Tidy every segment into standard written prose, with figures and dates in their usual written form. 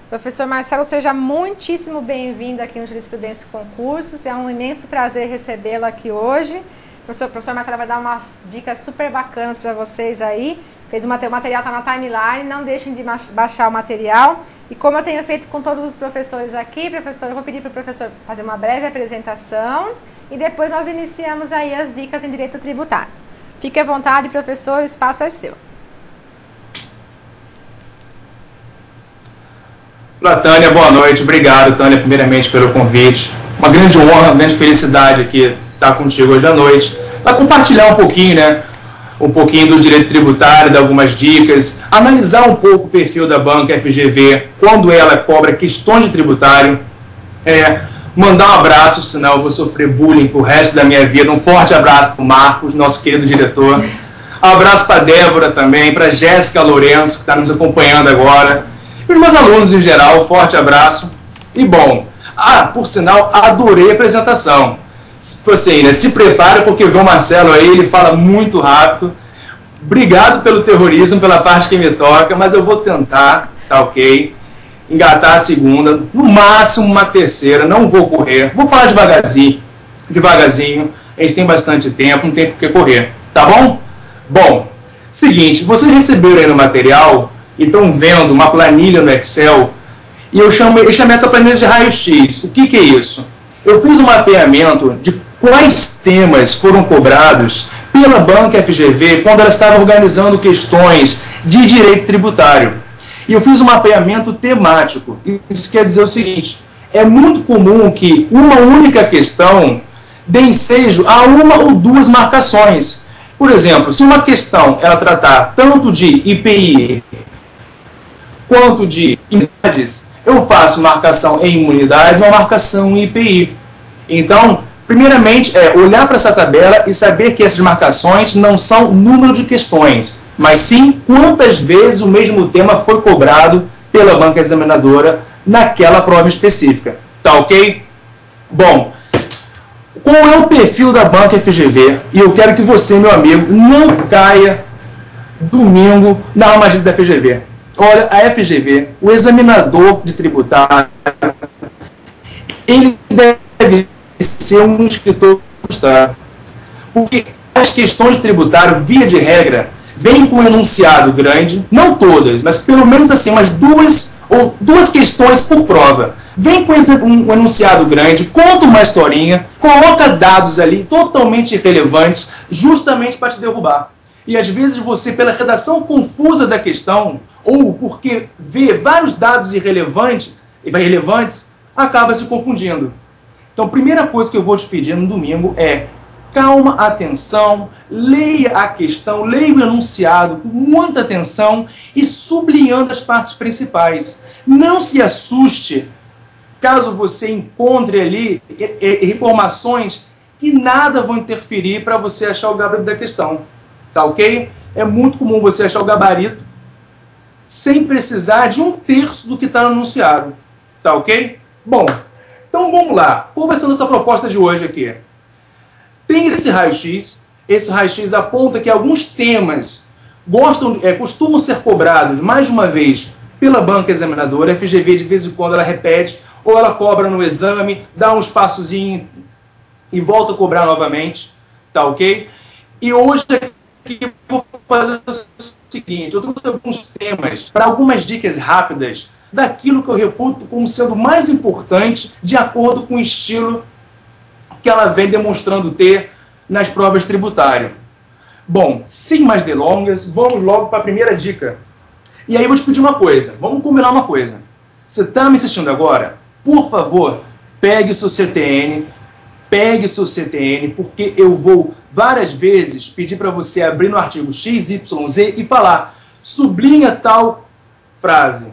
Professor Marcelo, seja muitíssimo bem-vindo aqui no Jurisprudência e Concursos. É um imenso prazer recebê-lo aqui hoje. O professor Marcelo vai dar umas dicas super bacanas para vocês aí. O material está na timeline, não deixem de baixar o material. E como eu tenho feito com todos os professores aqui, professor, eu vou pedir para o professor fazer uma breve apresentação e depois nós iniciamos aí as dicas em direito tributário. Fique à vontade, professor, o espaço é seu. Olá, Tânia, boa noite. Obrigado, Tânia, primeiramente pelo convite. Uma grande honra, uma grande felicidade aqui estar contigo hoje à noite, para compartilhar um pouquinho, né? Um pouquinho do direito tributário, dar algumas dicas, analisar um pouco o perfil da banca FGV, quando ela cobra questões de tributário, mandar um abraço, senão eu vou sofrer bullying pro resto da minha vida. Um forte abraço para o Marcos, nosso querido diretor. Um abraço para a Débora também, para a Jéssica Lourenço, que está nos acompanhando agora. E os meus alunos em geral, um forte abraço. E bom, por sinal, adorei a apresentação. Assim, né, se prepara porque vê o Marcelo aí, ele fala muito rápido. Obrigado pelo terrorismo, pela parte que me toca, mas eu vou tentar, tá ok? Engatar a segunda, no máximo uma terceira, não vou correr. Vou falar devagarzinho, a gente tem bastante tempo, não tem por que correr, tá bom? Bom, seguinte, vocês receberam aí no material e estão vendo uma planilha no Excel, e eu chamei essa planilha de raio-x. O que é isso? Eu fiz um mapeamento de quais temas foram cobrados pela banca FGV quando ela estava organizando questões de direito tributário. E eu fiz um mapeamento temático. Isso quer dizer o seguinte: é muito comum que uma única questão dê ensejo a uma ou duas marcações. Por exemplo, se uma questão ela tratar tanto de IPI quanto de imunidades, eu faço marcação em imunidades ou marcação em IPI. Então, primeiramente, olhar para essa tabela e saber que essas marcações não são número de questões, mas sim quantas vezes o mesmo tema foi cobrado pela banca examinadora naquela prova específica. Tá ok? Bom, qual é o perfil da banca FGV? E eu quero que você, meu amigo, não caia domingo na armadilha da FGV. Olha, a FGV, o examinador de tributário, ele deve ser um escritor frustrado. Porque as questões de tributário, via de regra, vêm com um enunciado grande, não todas, mas pelo menos assim, umas duas questões por prova. Vem com um enunciado grande, conta uma historinha, coloca dados ali totalmente irrelevantes, justamente para te derrubar. E às vezes você, pela redação confusa da questão, ou porque vê vários dados irrelevantes, acaba se confundindo. Então, a primeira coisa que eu vou te pedir no domingo é calma, atenção, leia a questão, leia o enunciado com muita atenção e sublinhando as partes principais. Não se assuste caso você encontre ali informações que nada vão interferir para você achar o gabarito da questão. Tá ok? É muito comum você achar o gabarito sem precisar de um terço do que está no enunciado. Tá ok? Bom, então vamos lá. Qual vai ser a nossa proposta de hoje aqui? Tem esse raio-x. Esse raio-x aponta que alguns temas costumam ser cobrados mais de uma vez pela banca examinadora. A FGV, de vez em quando, ela repete, ou ela cobra no exame, dá um espaçozinho e volta a cobrar novamente. Tá ok? E hoje aqui eu vou fazer o seguinte: eu trouxe alguns temas para algumas dicas rápidas daquilo que eu reputo como sendo mais importante de acordo com o estilo que ela vem demonstrando ter nas provas tributárias. Bom, sem mais delongas, vamos logo para a primeira dica. E aí eu vou te pedir uma coisa, vamos combinar uma coisa. Você está me assistindo agora? Por favor, pegue seu CTN, porque eu vou várias vezes pedir para você abrir no artigo XYZ e falar: sublinha tal frase,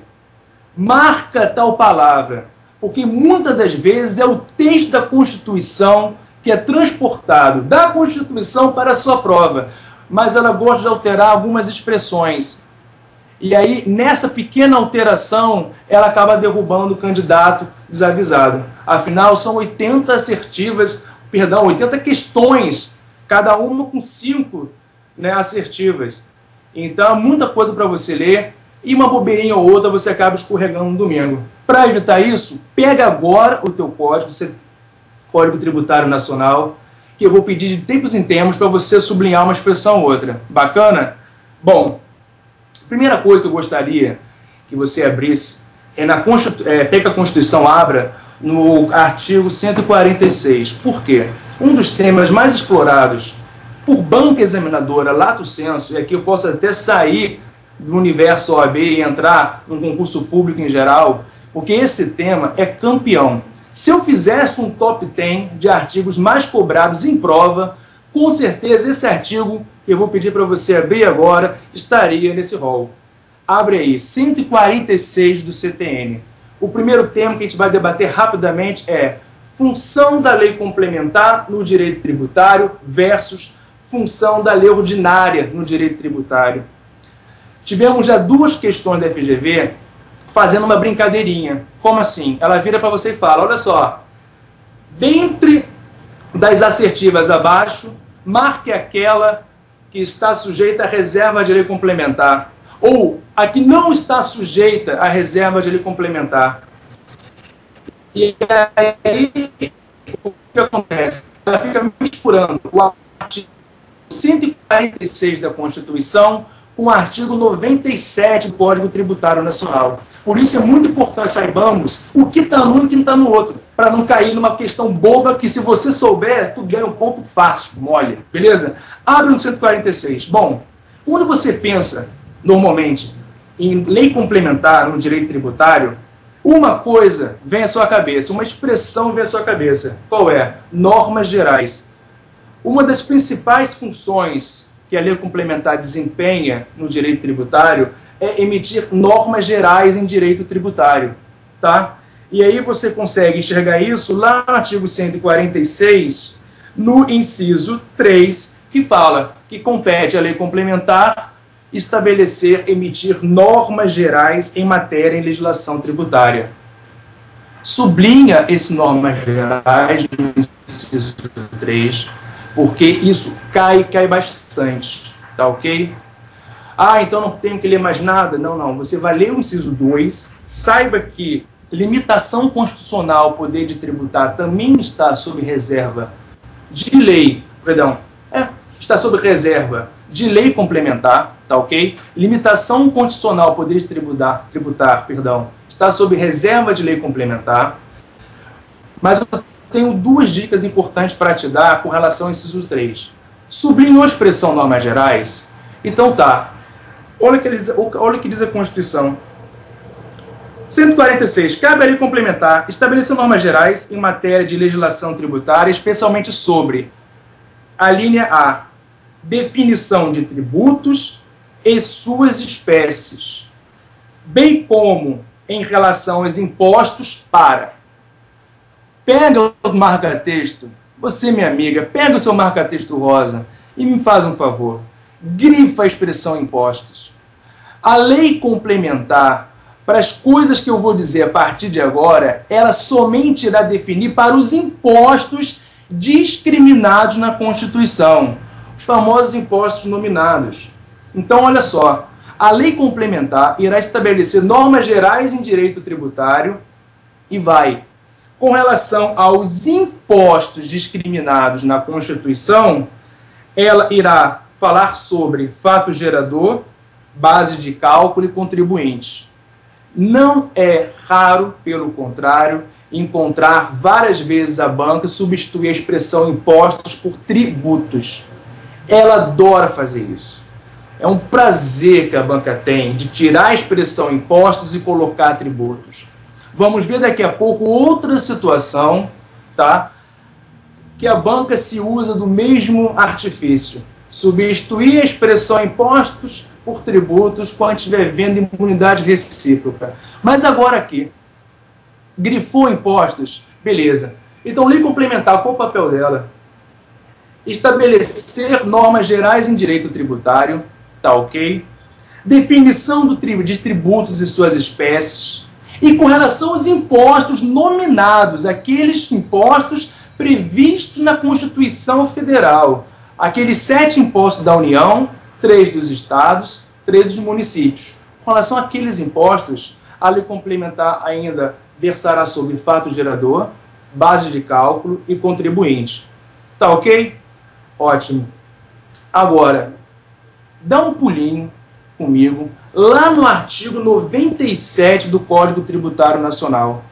marca tal palavra, porque muitas das vezes é o texto da Constituição que é transportado da Constituição para a sua prova, mas ela gosta de alterar algumas expressões. E aí, nessa pequena alteração, ela acaba derrubando o candidato desavisado. Afinal, são 80 questões, cada uma com 5 assertivas. Então, muita coisa para você ler. e uma bobeirinha ou outra você acaba escorregando no domingo. Para evitar isso, pega agora o teu código, Código Tributário Nacional, que eu vou pedir de tempos em tempos para você sublinhar uma expressão ou outra. Bacana? Bom, a primeira coisa que eu gostaria que você abrisse pega a Constituição, abra no artigo 146. Por quê? Um dos temas mais explorados por banca examinadora, lato sensu, e aqui eu posso até sair do universo OAB e entrar num concurso público em geral, porque esse tema é campeão. Se eu fizesse um top 10 de artigos mais cobrados em prova, com certeza esse artigo que eu vou pedir para você abrir agora estaria nesse rol. Abre aí, 146 do CTN. O primeiro tema que a gente vai debater rapidamente é função da lei complementar no direito tributário versus função da lei ordinária no direito tributário. Tivemos já duas questões da FGV fazendo uma brincadeirinha. Como assim? Ela vira para você e fala, olha só, dentre das assertivas abaixo, marque aquela que está sujeita à reserva de lei complementar, ou a que não está sujeita à reserva de lei complementar. E aí, o que acontece? Ela fica misturando o artigo 146 da Constituição com o artigo 97 do Código Tributário Nacional. Por isso é muito importante saibamos o que está num e o que não está no outro, para não cair numa questão boba que, se você souber, tu ganha um ponto fácil, mole, beleza? Abre no 146. Bom, quando você pensa, normalmente, em lei complementar no direito tributário, uma coisa vem à sua cabeça, uma expressão vem à sua cabeça. Qual é? Normas gerais. Uma das principais funções que a lei complementar desempenha no direito tributário é emitir normas gerais em direito tributário, tá? E aí você consegue enxergar isso lá no artigo 146, no inciso 3, que fala que compete à lei complementar emitir normas gerais em matéria em legislação tributária. Sublinha esse normas gerais no inciso 3, porque isso cai bastante, tá ok? Ah, então não tenho que ler mais nada? Não, não. Você vai ler o inciso 2, saiba que limitação constitucional ao poder de tributar também está sob reserva de lei, está sob reserva de lei complementar, tá ok? Limitação constitucional ao poder de tributar, está sob reserva de lei complementar. Mas eu tenho duas dicas importantes para te dar com relação ao inciso 3. Sublinhou a expressão normas gerais? Então tá. Olha o que diz a Constituição. 146. Cabe à lei complementar estabelecer normas gerais em matéria de legislação tributária, especialmente sobre a linha A, definição de tributos e suas espécies, bem como em relação aos impostos para... Pega o marca-texto, você, minha amiga, pega o seu marca-texto rosa e me faz um favor. Grifa a expressão impostos. A lei complementar, para as coisas que eu vou dizer a partir de agora, ela somente irá definir para os impostos discriminados na Constituição, os famosos impostos nominados. Então, olha só, a lei complementar irá estabelecer normas gerais em direito tributário e vai, com relação aos impostos discriminados na Constituição, ela irá falar sobre fato gerador, base de cálculo e contribuinte. Não é raro, pelo contrário, encontrar várias vezes a banca substituir a expressão impostos por tributos. Ela adora fazer isso. É um prazer que a banca tem de tirar a expressão impostos e colocar tributos. Vamos ver daqui a pouco outra situação, tá? Que a banca se usa do mesmo artifício. Substituir a expressão impostos por tributos quando estiver vendo imunidade recíproca. Mas agora aqui, grifou impostos, beleza. Então, lei complementar, qual o papel dela? Estabelecer normas gerais em direito tributário, tá ok? Definição de tributos e suas espécies. E com relação aos impostos nominados, aqueles impostos previstos na Constituição Federal, aqueles 7 impostos da União, 3 dos estados, 3 dos municípios. Com relação àqueles impostos, a lei complementar ainda versará sobre fato gerador, base de cálculo e contribuinte. Tá ok? Ótimo. Agora, dá um pulinho comigo lá no artigo 97 do Código Tributário Nacional.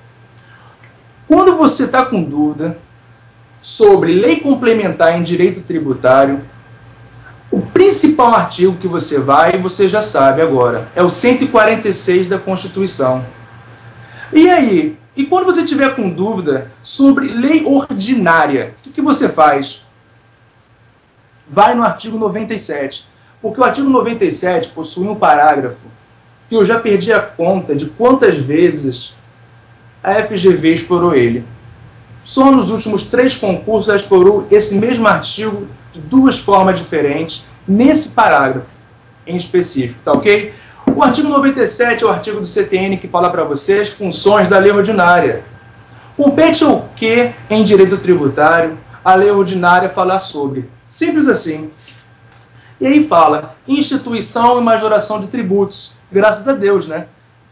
Quando você está com dúvida sobre lei complementar em direito tributário, o principal artigo que você já sabe agora, é o 146 da Constituição. E aí? E quando você tiver com dúvida sobre lei ordinária, o que você faz? Vai no artigo 97. Porque o artigo 97 possui um parágrafo que eu já perdi a conta de quantas vezes a FGV explorou ele. Só nos últimos 3 concursos ela explorou esse mesmo artigo de 2 formas diferentes, nesse parágrafo em específico, tá ok? O artigo 97 é o artigo do CTN que fala para você as funções da lei ordinária. Compete ao que em direito tributário a lei ordinária falar sobre? Simples assim. E aí fala, instituição e majoração de tributos. Graças a Deus, né?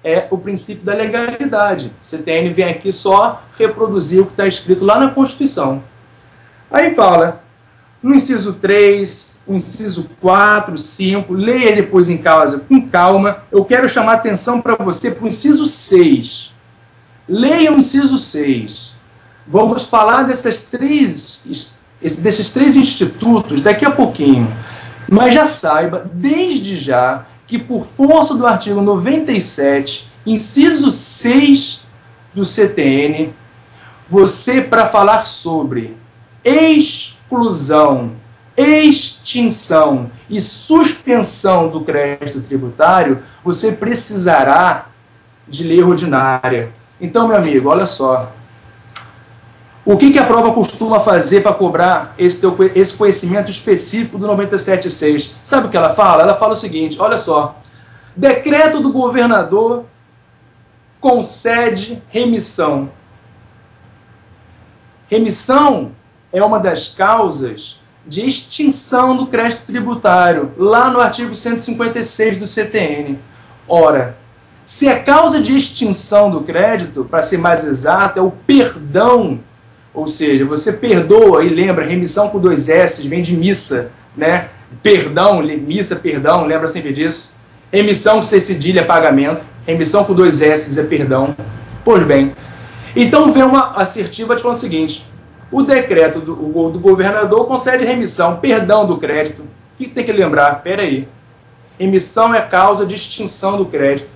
É o princípio da legalidade. O CTN vem aqui só reproduzir o que está escrito lá na Constituição. Aí fala, no inciso 3, o inciso 4, 5, leia depois em casa com calma. Eu quero chamar a atenção para você para o inciso 6. Leia o inciso 6. Vamos falar desses 3 institutos daqui a pouquinho. Mas já saiba, desde já, que por força do artigo 97, inciso 6 do CTN, você, para falar sobre exclusão, extinção e suspensão do crédito tributário, você precisará de lei ordinária. Então, meu amigo, olha só. O que a prova costuma fazer para cobrar esse conhecimento específico do 97.6? Sabe o que ela fala? Ela fala o seguinte, olha só. Decreto do governador concede remissão. Remissão é uma das causas de extinção do crédito tributário, lá no artigo 156 do CTN. Ora, se a causa de extinção do crédito, para ser mais exato, é o perdão. Ou seja, você perdoa, e lembra, remissão com 2 S, vem de missa, né? Perdão, missa, perdão, lembra sempre disso? Remissão com C cedilha é pagamento, remissão com 2 S é perdão. Pois bem, então vem uma assertiva te falando o seguinte, o decreto do governador concede remissão, perdão do crédito. O que tem que lembrar? Pera aí. Remissão é causa de extinção do crédito.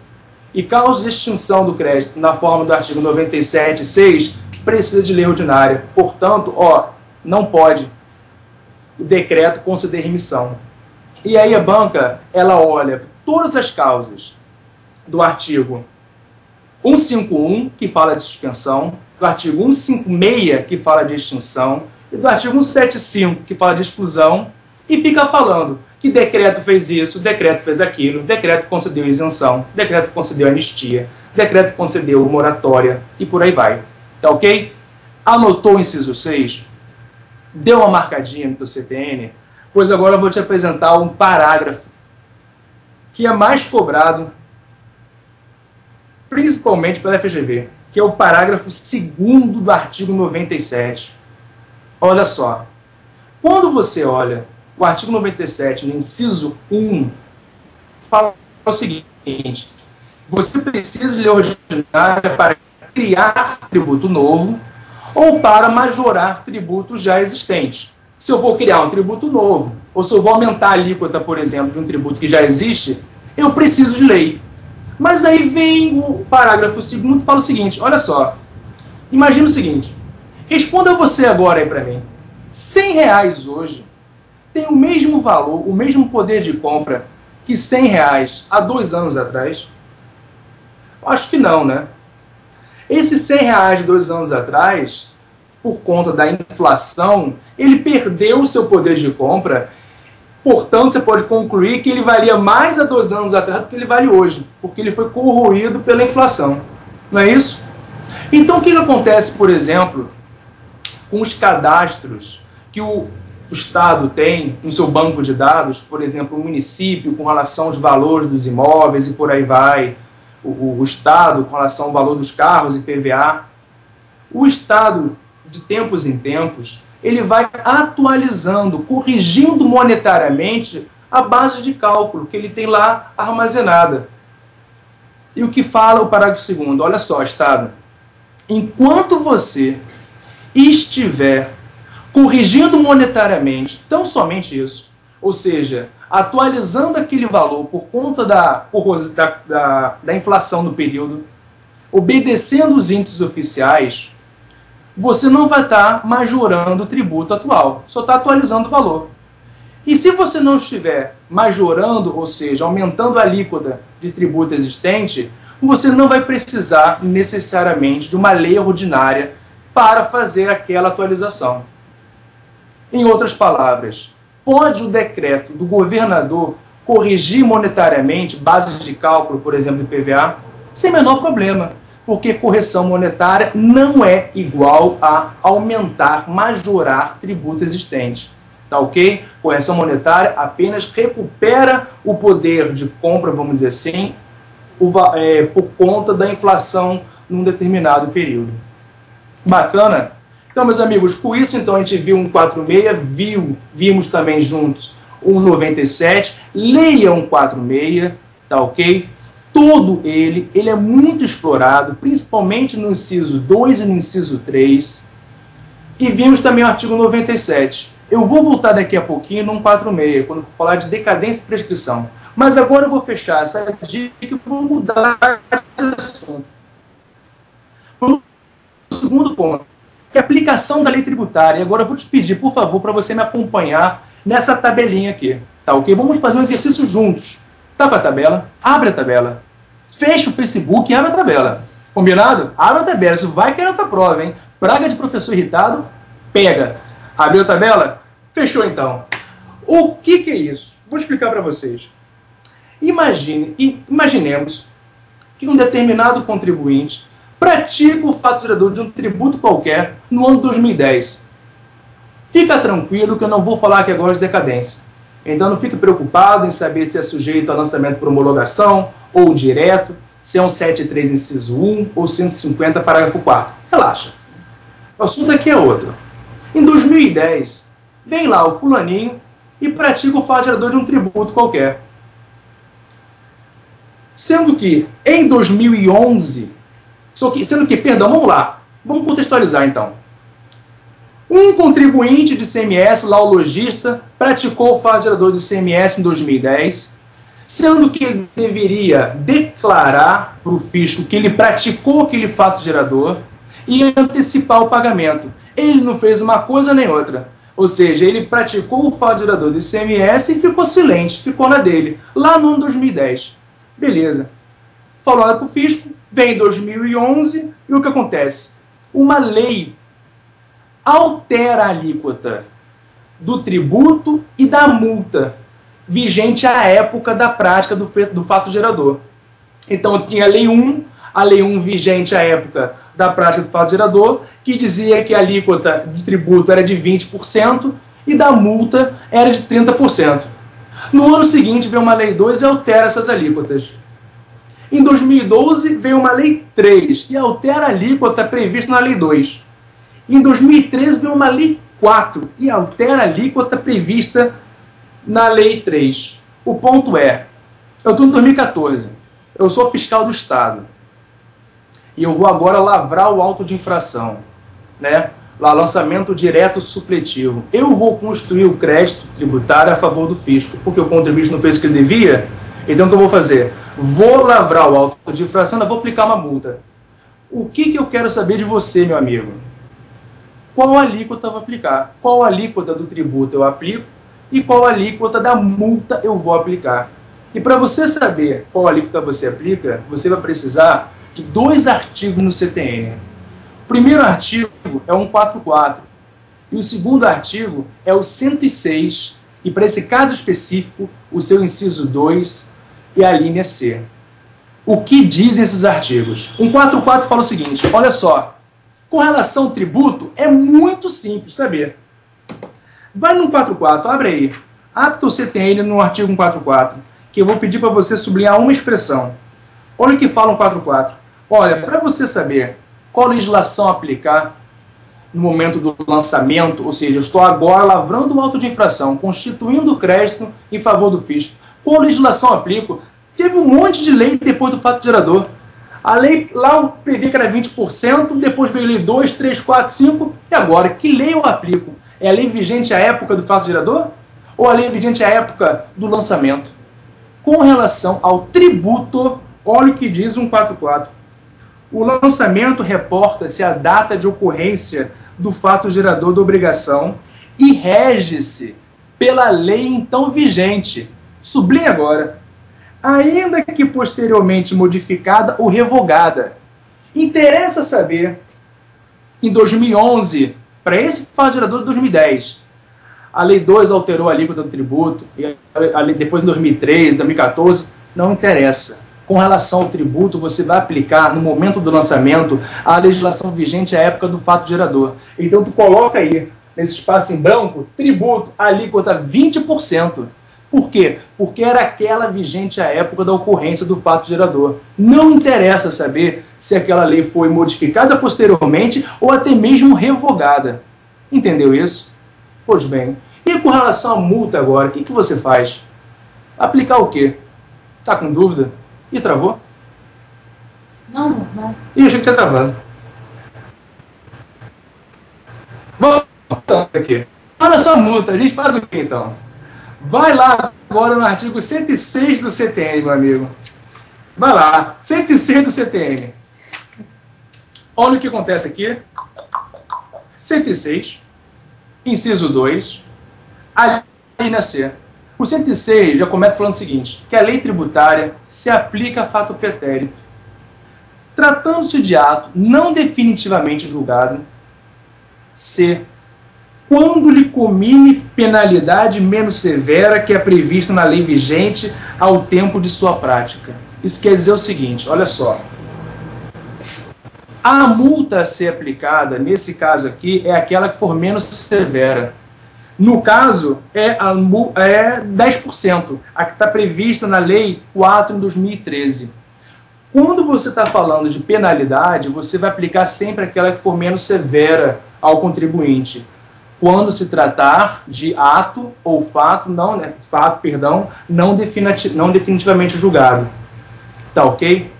E causa de extinção do crédito, na forma do artigo 97.6, precisa de lei ordinária. Portanto, não pode o decreto conceder remissão. E aí a banca, ela olha todas as causas do artigo 151, que fala de suspensão, do artigo 156, que fala de extinção, e do artigo 175, que fala de exclusão, e fica falando que decreto fez isso, decreto fez aquilo, decreto concedeu isenção, decreto concedeu anistia, decreto concedeu moratória, e por aí vai. Tá ok? Anotou o inciso 6? Deu uma marcadinha no teu CTN? Pois agora eu vou te apresentar um parágrafo que é mais cobrado, principalmente pela FGV, que é o parágrafo 2º do artigo 97. Olha só. Quando você olha o artigo 97, no inciso 1, fala o seguinte, você precisa de lei ordinária para criar tributo novo ou para majorar tributos já existentes. Se eu vou criar um tributo novo, ou se eu vou aumentar a alíquota, por exemplo, de um tributo que já existe, eu preciso de lei. Mas aí vem o parágrafo 2º e fala o seguinte, olha só, imagina o seguinte, responda você agora aí para mim, R$100 hoje tem o mesmo valor, o mesmo poder de compra que R$100 há 2 anos atrás? Acho que não, né? Esses R$100 de 2 anos atrás, por conta da inflação, ele perdeu o seu poder de compra. Portanto, você pode concluir que ele valia mais há 2 anos atrás do que ele vale hoje, porque ele foi corroído pela inflação. Não é isso? Então, o que acontece, por exemplo, com os cadastros que o o Estado tem no seu banco de dados, por exemplo, o município com relação aos valores dos imóveis e por aí vai, o Estado com relação ao valor dos carros e PVA, o Estado, de tempos em tempos, ele vai atualizando, corrigindo monetariamente a base de cálculo que ele tem lá armazenada. E o que fala o parágrafo 2º? Olha só, Estado, enquanto você estiver corrigindo monetariamente, tão somente isso, ou seja, atualizando aquele valor por conta da inflação do período, obedecendo os índices oficiais, você não vai estar majorando o tributo atual, só está atualizando o valor. E se você não estiver majorando, ou seja, aumentando a alíquota de tributo existente, você não vai precisar necessariamente de uma lei ordinária para fazer aquela atualização. Em outras palavras, pode o decreto do governador corrigir monetariamente bases de cálculo, por exemplo, do IPVA, sem menor problema, porque correção monetária não é igual a aumentar, majorar tributo existente. Tá ok? Correção monetária apenas recupera o poder de compra, vamos dizer assim, por conta da inflação num determinado período. Bacana? Então, meus amigos, com isso, então, a gente viu um 46, vimos também juntos um 97, leia um 46, tá ok? Todo ele é muito explorado, principalmente no inciso 2 e no inciso 3, e vimos também o artigo 97. Eu vou voltar daqui a pouquinho no 146, quando for falar de decadência e prescrição. Mas agora eu vou fechar essa dica e vou mudar de assunto. O segundo ponto, que é a aplicação da lei tributária. E agora eu vou te pedir, por favor, para você me acompanhar nessa tabelinha aqui. Tá ok? Vamos fazer um exercício juntos. Tá com a tabela? Abre a tabela. Fecha o Facebook e abre a tabela. Combinado? Abre a tabela. Isso vai cair na tua prova, hein? Praga de professor irritado, pega. Abriu a tabela? Fechou então. O que é isso? Vou explicar para vocês. Imaginemos que um determinado contribuinte pratica o fato gerador de um tributo qualquer no ano 2010. Fica tranquilo que eu não vou falar aqui agora de decadência. Então não fique preocupado em saber se é sujeito a lançamento por homologação ou direto, se é um 73 inciso 1 ou 150 parágrafo 4º. Relaxa. O assunto aqui é outro. Em 2010, vem lá o fulaninho e pratica o fato gerador de um tributo qualquer. Sendo que em 2011, perdão, vamos lá, vamos contextualizar então. Um contribuinte de ICMS, lá o lojista, praticou o fato gerador de ICMS em 2010, sendo que ele deveria declarar para o fisco que ele praticou aquele fato gerador e antecipar o pagamento. Ele não fez uma coisa nem outra. Ou seja, ele praticou o fato gerador de ICMS e ficou silente, ficou na dele, lá no ano 2010. Beleza. Falou lá para o fisco, vem 2011 e o que acontece? Uma lei altera a alíquota do tributo e da multa vigente à época da prática do fato gerador. Então tinha a Lei 1 vigente à época da prática do fato gerador, que dizia que a alíquota do tributo era de 20% e da multa era de 30%. No ano seguinte veio uma Lei 2 e altera essas alíquotas. Em 2012 veio uma Lei 3 e altera a alíquota prevista na Lei 2. Em 2013 veio uma Lei 4 e altera a alíquota prevista na Lei 3. O ponto é, eu estou em 2014, eu sou fiscal do Estado e eu vou agora lavrar o auto de infração, né? Lá, lançamento direto supletivo. Eu vou construir o crédito tributário a favor do fisco, porque o contribuinte não fez o que ele devia. Então o que eu vou fazer? Vou lavrar o auto de infração e vou aplicar uma multa. O que eu quero saber de você, meu amigo? Qual alíquota eu vou aplicar? Qual alíquota do tributo eu aplico e qual alíquota da multa eu vou aplicar? E para você saber qual alíquota você aplica, você vai precisar de 2 artigos no CTN. O primeiro artigo é o 144 e o segundo artigo é o 106, e para esse caso específico, o seu inciso 2 e a linha C. O que dizem esses artigos? O 144 fala o seguinte, olha só, com relação ao tributo, é muito simples saber. Vai no 144, abre aí. Abre o CTN no artigo 144, que eu vou pedir para você sublinhar uma expressão. Olha o que fala o 144. Olha, para você saber qual legislação aplicar no momento do lançamento, ou seja, eu estou agora lavrando um auto de infração, constituindo o crédito em favor do fisco. Qual legislação aplico? Teve um monte de lei depois do fato gerador. A lei, lá o PV que era 20%, depois veio lei 2, 3, 4, 5, e agora, que lei eu aplico? É a lei vigente à época do fato gerador? Ou a lei vigente à época do lançamento? Com relação ao tributo, olha o que diz o 144. O lançamento reporta-se a data de ocorrência do fato gerador da obrigação e rege-se pela lei então vigente. Sublinha agora. Ainda que posteriormente modificada ou revogada. Interessa saber que em 2011, para esse fato gerador de 2010, a Lei 2 alterou a alíquota do tributo, e depois em 2013, 2014, não interessa. Com relação ao tributo, você vai aplicar, no momento do lançamento, a legislação vigente à época do fato gerador. Então, tu coloca aí, nesse espaço em branco, tributo, alíquota 20%. Por quê? Porque era aquela vigente à época da ocorrência do fato gerador. Não interessa saber se aquela lei foi modificada posteriormente ou até mesmo revogada. Entendeu isso? Pois bem. E com relação à multa agora, o que você faz? Aplicar o quê? Tá com dúvida? Ih, travou? Não. Ih, eu achei que tinha travado. Voltando aqui. Olha só a multa, a gente faz o quê então? Vai lá agora no artigo 106 do CTN, meu amigo. Vai lá, 106 do CTN. Olha o que acontece aqui. 106, inciso 2, a linha C. O 106 já começa falando o seguinte, que a lei tributária se aplica a fato pretérito. Tratando-se de ato não definitivamente julgado, C. Quando lhe comine penalidade menos severa que é prevista na lei vigente ao tempo de sua prática. Isso quer dizer o seguinte, olha só. A multa a ser aplicada, nesse caso aqui, é aquela que for menos severa. No caso, é 10%, a que está prevista na Lei 4 em 2013. Quando você está falando de penalidade, você vai aplicar sempre aquela que for menos severa ao contribuinte. Quando se tratar de ato ou fato, não definitivamente julgado. Tá ok?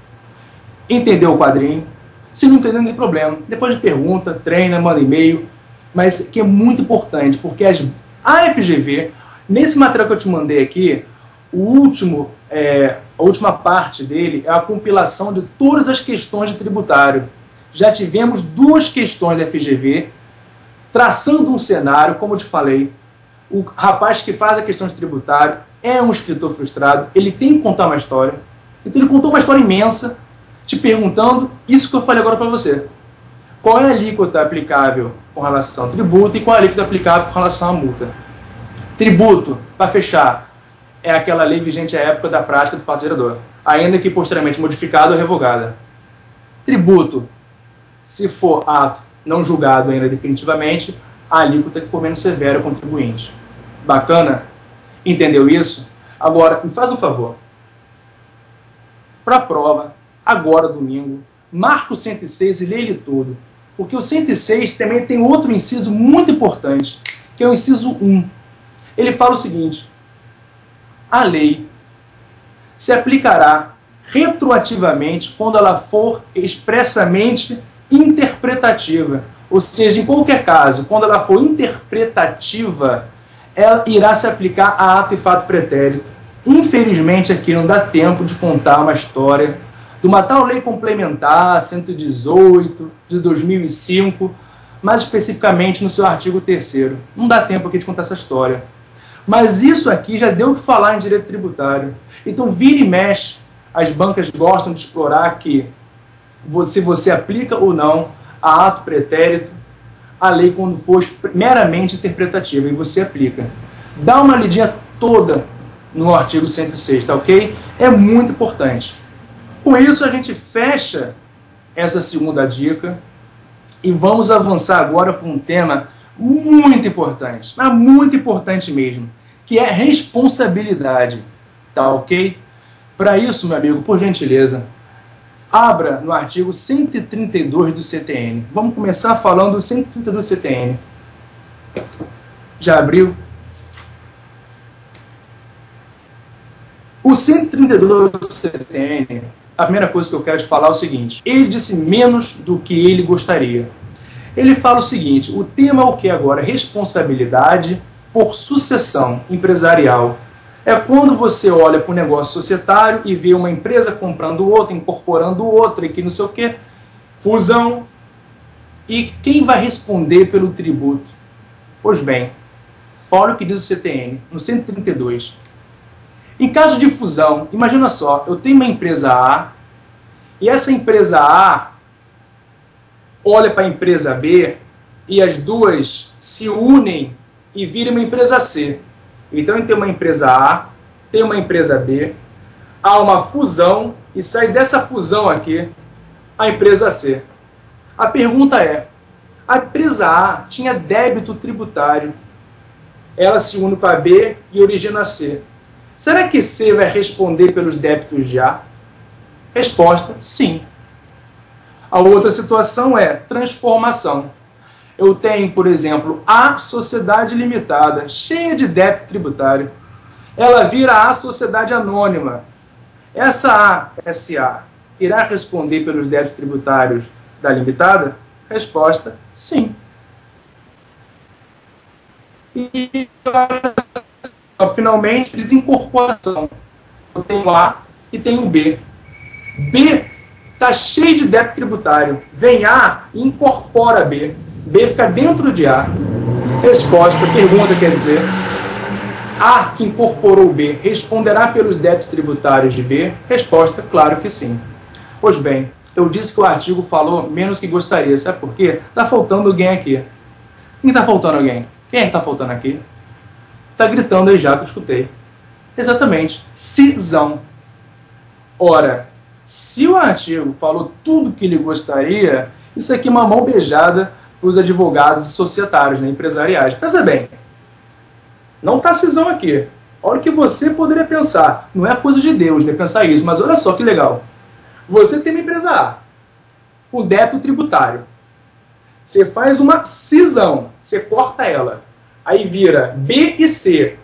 Entendeu o quadrinho? Se não entendeu, não tem problema. Depois de pergunta, treina, manda e-mail. Mas que é muito importante, porque a FGV, nesse material que eu te mandei aqui, a última parte dele é a compilação de todas as questões de tributário. Já tivemos 2 questões da FGV, traçando um cenário, como eu te falei. O rapaz que faz a questão de tributário é um escritor frustrado, ele tem que contar uma história. Então ele contou uma história imensa, te perguntando isso que eu falei agora para você. Qual é a alíquota aplicável com relação ao tributo e qual é a alíquota aplicável com relação à multa? Tributo, para fechar, é aquela lei vigente à época da prática do fato gerador, ainda que posteriormente modificada ou revogada. Tributo, se for ato não julgado ainda definitivamente, a alíquota que for menos severa ao contribuinte. Bacana? Entendeu isso? Agora, me faz um favor. Para a prova, agora domingo, marca o 106 e lê ele todo. Porque o 106 também tem outro inciso muito importante, que é o inciso 1. Ele fala o seguinte: a lei se aplicará retroativamente quando ela for expressamente interpretativa. Ou seja, em qualquer caso, quando ela for interpretativa, ela irá se aplicar a ato e fato pretérito. Infelizmente, aqui não dá tempo de contar uma história de uma tal lei complementar 118 de 2005, mais especificamente no seu artigo 3º. Não dá tempo aqui de contar essa história. Mas isso aqui já deu o que falar em direito tributário. Então, vira e mexe, as bancas gostam de explorar que se você aplica ou não a ato pretérito, a lei quando for meramente interpretativa, e você aplica. Dá uma lidinha toda no artigo 106, tá ok? É muito importante. Com isso, a gente fecha essa segunda dica e vamos avançar agora para um tema muito importante, mas muito importante mesmo, que é responsabilidade, tá ok? Para isso, meu amigo, por gentileza, abra no artigo 132 do CTN. Vamos começar falando do 132 do CTN. Já abriu? O 132 do CTN, a primeira coisa que eu quero te falar é o seguinte: ele disse menos do que ele gostaria. Ele fala o seguinte: o tema é o que agora? Responsabilidade por sucessão empresarial. É quando você olha para o negócio societário e vê uma empresa comprando outra, incorporando outra, e que não sei o que, fusão. E quem vai responder pelo tributo? Pois bem, olha o que diz o CTN, no 132. Em caso de fusão, imagina só, eu tenho uma empresa A, e essa empresa A olha para a empresa B, e as duas se unem e viram uma empresa C. Então, tem uma empresa A, tem uma empresa B, há uma fusão, e sai dessa fusão aqui a empresa C. A pergunta é, a empresa A tinha débito tributário, ela se une com a B e origina a C. Será que C vai responder pelos débitos de A? Resposta, sim. A outra situação é transformação. Eu tenho, por exemplo, a sociedade limitada, cheia de débito tributário. Ela vira a sociedade anônima. Essa A, SA, irá responder pelos débitos tributários da limitada? Resposta, sim. E, finalmente, desincorporação. Eu tenho A e tenho B. B está cheio de débito tributário. Vem A e incorpora B. B fica dentro de A. Resposta, pergunta quer dizer, A que incorporou B responderá pelos débitos tributários de B? Resposta, claro que sim. Pois bem, eu disse que o artigo falou menos que gostaria. Sabe por quê? Está faltando alguém aqui. Quem está faltando alguém? Quem é que está faltando aqui? Está gritando aí já que eu escutei. Exatamente. Cisão. Ora, se o artigo falou tudo que ele gostaria, isso aqui é uma mão beijada para os advogados societários, né, empresariais. Pensa bem. Não está cisão aqui. Olha o que você poderia pensar. Não é coisa de Deus, né, pensar isso, mas olha só que legal. Você tem uma empresa A, com débito tributário. Você faz uma cisão, você corta ela. Aí vira B e C.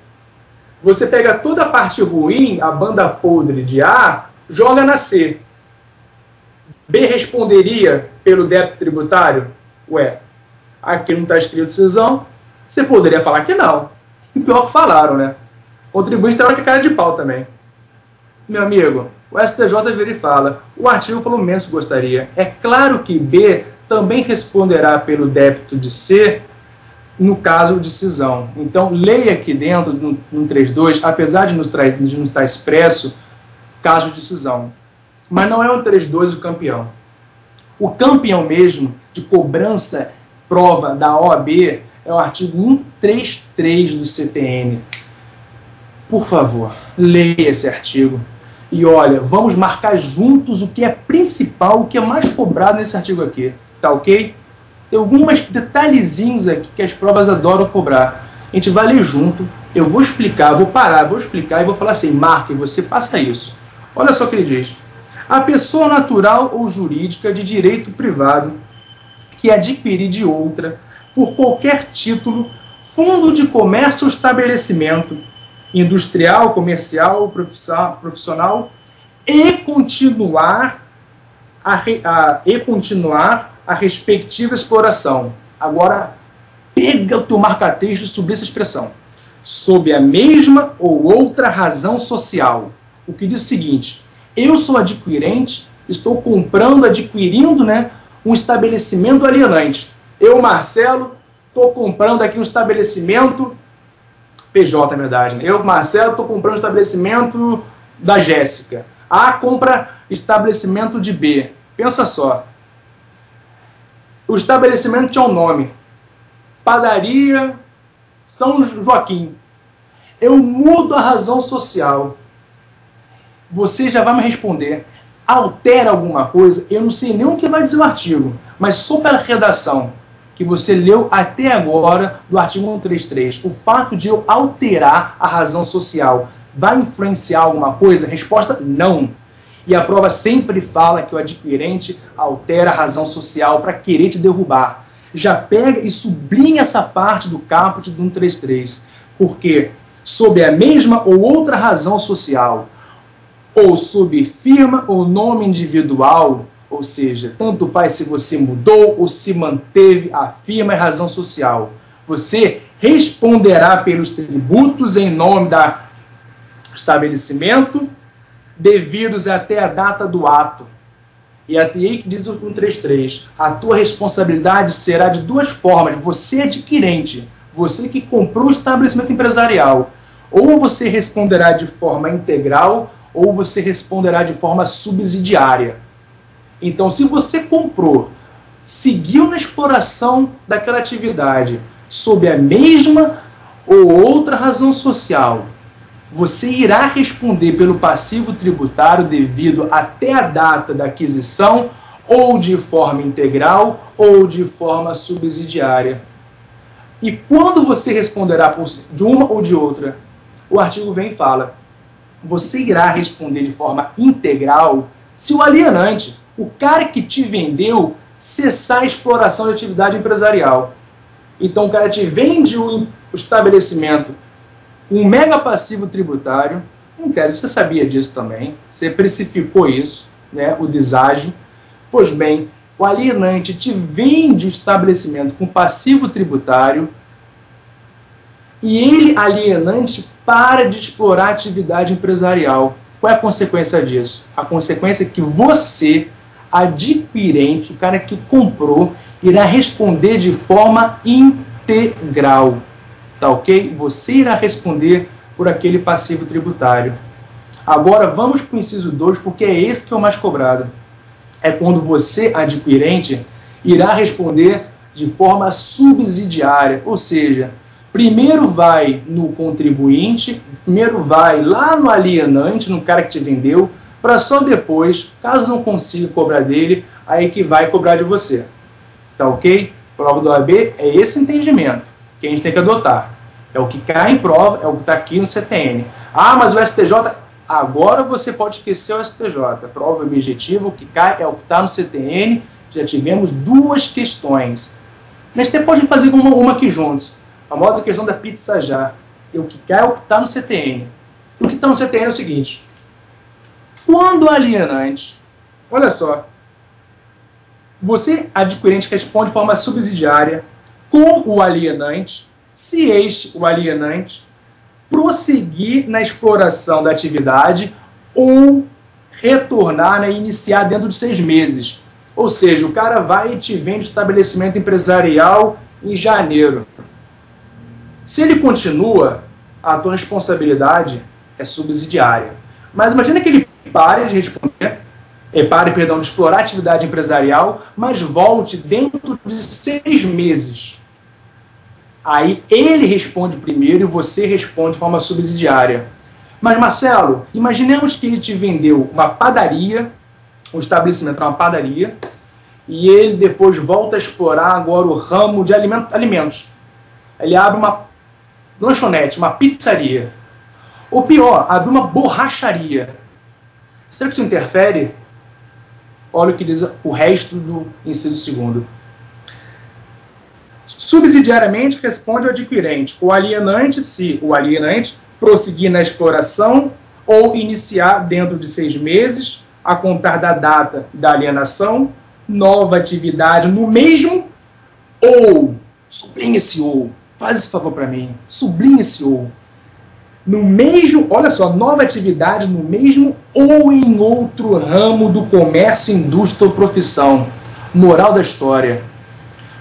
Você pega toda a parte ruim, a banda podre de A, joga na C. B responderia pelo débito tributário? Ué, aqui não está escrito cisão. Você poderia falar que não. E pior que falaram, né? O contribuinte estava com a cara de pau também. Meu amigo, o STJ vira e fala, o artigo falou menos que gostaria. É claro que B também responderá pelo débito de C no caso de cisão. Então, leia aqui dentro, no 32, apesar de não estar expresso, caso de cisão. Mas não é o 32 o campeão. O campeão mesmo, de cobrança, prova da OAB, é o artigo 133 do CTN. Por favor, leia esse artigo. E olha, vamos marcar juntos o que é principal, o que é mais cobrado nesse artigo aqui. Tá ok? Tem alguns detalhezinhos aqui que as provas adoram cobrar. A gente vai ler junto, eu vou explicar, vou parar, vou explicar e vou falar assim, marque, você faça isso. Olha só o que ele diz. A pessoa natural ou jurídica de direito privado que adquirir de outra, por qualquer título, fundo de comércio ou estabelecimento, industrial, comercial, profissional, e continuar a respectiva exploração. Agora, pega o teu marca-texto e subir essa expressão. Sob a mesma ou outra razão social. O que diz o seguinte, eu sou adquirente, estou comprando, adquirindo, né, um estabelecimento alienante. Eu, Marcelo, estou comprando aqui um estabelecimento, PJ, na verdade, né? Eu, Marcelo, estou comprando um estabelecimento da Jéssica. A compra estabelecimento de B. Pensa só. O estabelecimento tinha um nome. Padaria São Joaquim. Eu mudo a razão social. Você já vai me responder. Altera alguma coisa? Eu não sei nem o que vai dizer o artigo, mas só pela redação, que você leu até agora do artigo 133. O fato de eu alterar a razão social vai influenciar alguma coisa? Resposta, não. E a prova sempre fala que o adquirente altera a razão social para querer te derrubar. Já pega e sublinha essa parte do caput do 133. Porque, sob a mesma ou outra razão social, ou sob firma ou nome individual, ou seja, tanto faz se você mudou ou se manteve a firma e razão social, você responderá pelos tributos em nome do estabelecimento devidos até a data do ato. E até aí que diz o 133, a tua responsabilidade será de duas formas. Você adquirente, você que comprou o estabelecimento empresarial, ou você responderá de forma integral, ou você responderá de forma subsidiária. Então, se você comprou, seguiu na exploração daquela atividade, sob a mesma ou outra razão social, você irá responder pelo passivo tributário devido até a data da aquisição, ou de forma integral, ou de forma subsidiária. E quando você responderá de uma ou de outra, o artigo vem e fala, você irá responder de forma integral se o alienante, o cara que te vendeu, cessar a exploração de atividade empresarial. Então o cara te vende o estabelecimento, um mega passivo tributário, em tese você sabia disso também, você precificou isso, né, o deságio. Pois bem, o alienante te vende o estabelecimento com passivo tributário e ele, alienante, para de explorar a atividade empresarial. Qual é a consequência disso? A consequência é que você, adquirente, o cara que comprou, irá responder de forma integral. Tá ok? Você irá responder por aquele passivo tributário. Agora vamos para o inciso 2, porque é esse que é o mais cobrado. É quando você, adquirente, irá responder de forma subsidiária, ou seja, primeiro vai no contribuinte, primeiro vai lá no alienante, no cara que te vendeu, para só depois, caso não consiga cobrar dele, aí que vai cobrar de você. Tá ok? Prova do OAB é esse entendimento que a gente tem que adotar. É o que cai em prova, é o que está aqui no CTN. Ah, mas o STJ... Agora você pode esquecer o STJ. Prova objetiva, o que cai é o que está no CTN. Já tivemos duas questões. Mas até pode fazer uma aqui juntos. A famosa questão da pizza já. E o que cai é o que está no CTN. O que está no CTN é o seguinte. Quando o alienante... Olha só. Você, adquirente, responde de forma subsidiária com o alienante, se este, o alienante, prosseguir na exploração da atividade ou retornar, né, iniciar dentro de 6 meses. Ou seja, o cara vai e te vende estabelecimento empresarial em janeiro. Se ele continua, a tua responsabilidade é subsidiária. Mas imagina que ele pare de responder, de explorar a atividade empresarial, mas volte dentro de 6 meses. Aí ele responde primeiro e você responde de forma subsidiária. Mas, Marcelo, imaginemos que ele te vendeu uma padaria, o estabelecimento era uma padaria, e ele depois volta a explorar agora o ramo de alimentos. Ele abre uma lanchonete, uma pizzaria. Ou pior, abre uma borracharia. Será que isso interfere? Olha o que diz o resto do inciso 2º. Subsidiariamente responde o adquirente, o alienante, se o alienante prosseguir na exploração ou iniciar dentro de 6 meses, a contar da data da alienação, nova atividade no mesmo ou, sublinha esse ou, faz esse favor para mim, sublinha esse ou, no mesmo, olha só, nova atividade no mesmo ou em outro ramo do comércio, indústria ou profissão. Moral da história.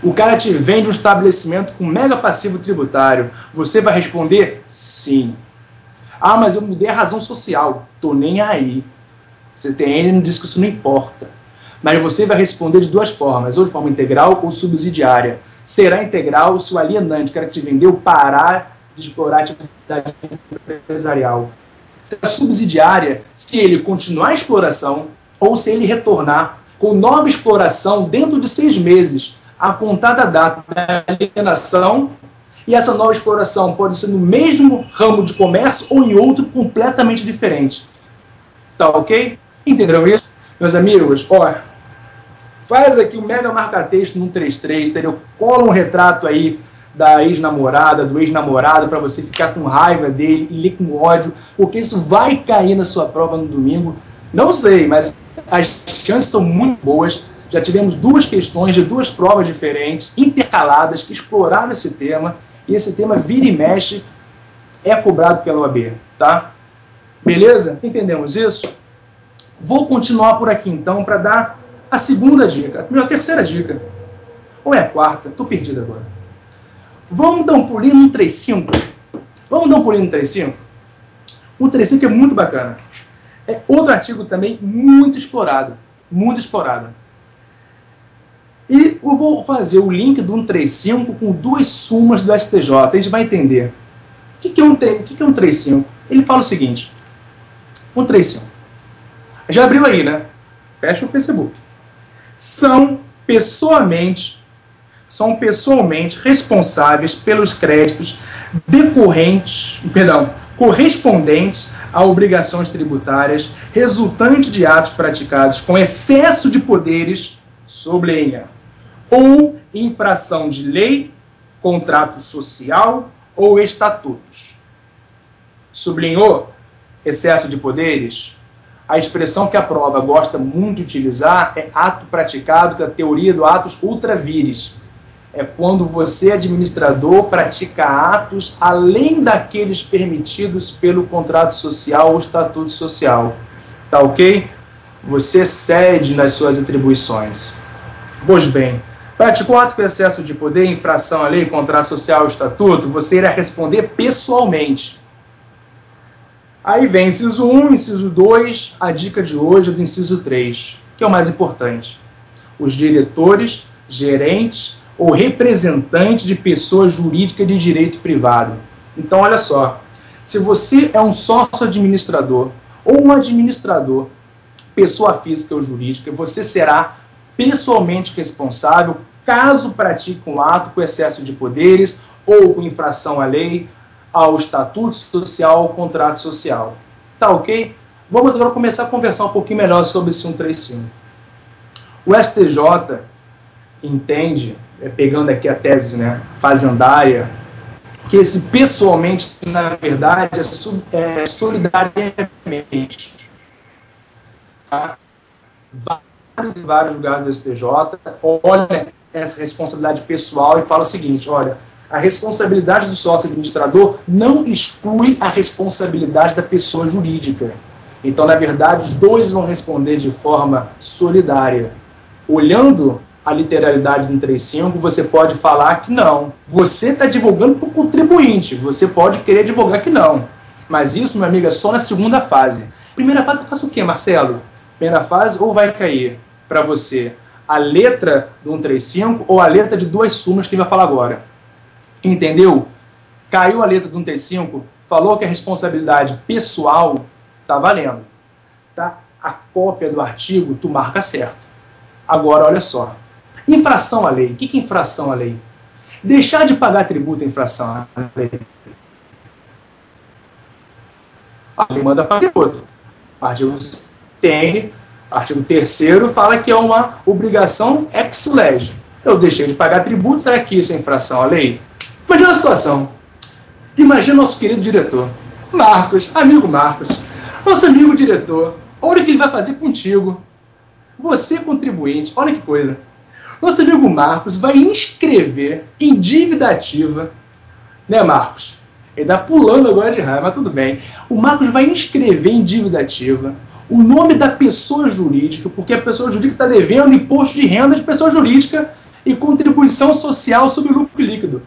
O cara te vende um estabelecimento com mega passivo tributário. Você vai responder sim. Ah, mas eu mudei a razão social. Tô nem aí. CTN não diz que isso não importa. Mas você vai responder de duas formas, ou de forma integral ou subsidiária. Será integral se o alienante, o cara que te vendeu, parar de explorar a atividade empresarial. Será subsidiária se ele continuar a exploração ou se ele retornar com nova exploração dentro de 6 meses, a contada data da alienação, e essa nova exploração pode ser no mesmo ramo de comércio ou em outro completamente diferente. Tá ok? Entenderam isso? Meus amigos, ó, faz aqui um mega marca-texto no 133, entendeu? Cola um retrato aí da ex-namorada, do ex-namorado, para você ficar com raiva dele e ler com ódio, porque isso vai cair na sua prova no domingo. Não sei, mas as chances são muito boas. Já tivemos 2 questões de 2 provas diferentes, intercaladas, que exploraram esse tema, e esse tema vira e mexe, é cobrado pela OAB, tá? Beleza? Entendemos isso? Vou continuar por aqui, então, para dar a segunda dica, a terceira dica, ou é a quarta, estou perdido agora. Vamos dar um pulinho no 135? Vamos dar um pulinho no 135? O 135 é muito bacana. É outro artigo também muito explorado, muito explorado. E eu vou fazer o link do 135 com 2 súmulas do STJ. A gente vai entender. O que é um 135? Ele fala o seguinte. 135. Já abriu aí, né? Fecha o Facebook. São pessoalmente responsáveis pelos créditos correspondentes a obrigações tributárias resultantes de atos praticados com excesso de poderes, sublinha, ou infração de lei, contrato social ou estatutos. Sublinhou excesso de poderes? A expressão que a prova gosta muito de utilizar é ato praticado, que é a teoria do atos ultra vires. É quando você, administrador, pratica atos além daqueles permitidos pelo contrato social ou estatuto social. Tá ok? Você cede nas suas atribuições. Pois bem, praticou ato com excesso de poder, infração à lei, contrato social ou estatuto, você irá responder pessoalmente. Aí vem inciso 1, inciso 2, a dica de hoje é do inciso 3, que é o mais importante. Os diretores, gerentes ou representantes de pessoa jurídica de direito privado. Então, olha só, se você é um sócio administrador ou um administrador, pessoa física ou jurídica, você será pessoalmente responsável caso pratique um ato com excesso de poderes ou com infração à lei, ao estatuto social ou contrato social. Tá ok? Vamos agora começar a conversar um pouquinho melhor sobre esse 135. O STJ entende, pegando aqui a tese, né, fazendária, que esse pessoalmente, na verdade, é solidariamente. Tá? Vários lugares do STJ olham essa responsabilidade pessoal e falam o seguinte, olha, a responsabilidade do sócio administrador não exclui a responsabilidade da pessoa jurídica. Então, na verdade, os dois vão responder de forma solidária. Olhando a literalidade do 135, você pode falar que não. Você está divulgando para o contribuinte, você pode querer divulgar que não. Mas isso, meu amigo, é só na segunda fase. Primeira fase, eu faço o quê, Marcelo? Primeira fase, ou vai cair para você a letra do 135 ou a letra de 2 súmulas que ele vai falar agora. Entendeu? Caiu a letra do 135, falou que a responsabilidade pessoal está valendo. Tá? A cópia do artigo, tu marca certo. Agora, olha só. Infração à lei. O que é infração à lei? Deixar de pagar tributo é infração à lei. A lei manda para tributo. Artigo 3º fala que é uma obrigação ex lege. Eu deixei de pagar tributo, será que isso é infração à lei? Imagina a situação. Imagina nosso querido diretor, Marcos, amigo Marcos, nosso amigo diretor. Olha o que ele vai fazer contigo. Você, contribuinte, olha que coisa. Nosso amigo Marcos vai inscrever em dívida ativa, né, Marcos? Ele está pulando agora de raiva, mas tudo bem. O Marcos vai inscrever em dívida ativa o nome da pessoa jurídica, porque a pessoa jurídica está devendo imposto de renda de pessoa jurídica e contribuição social sobre lucro líquido.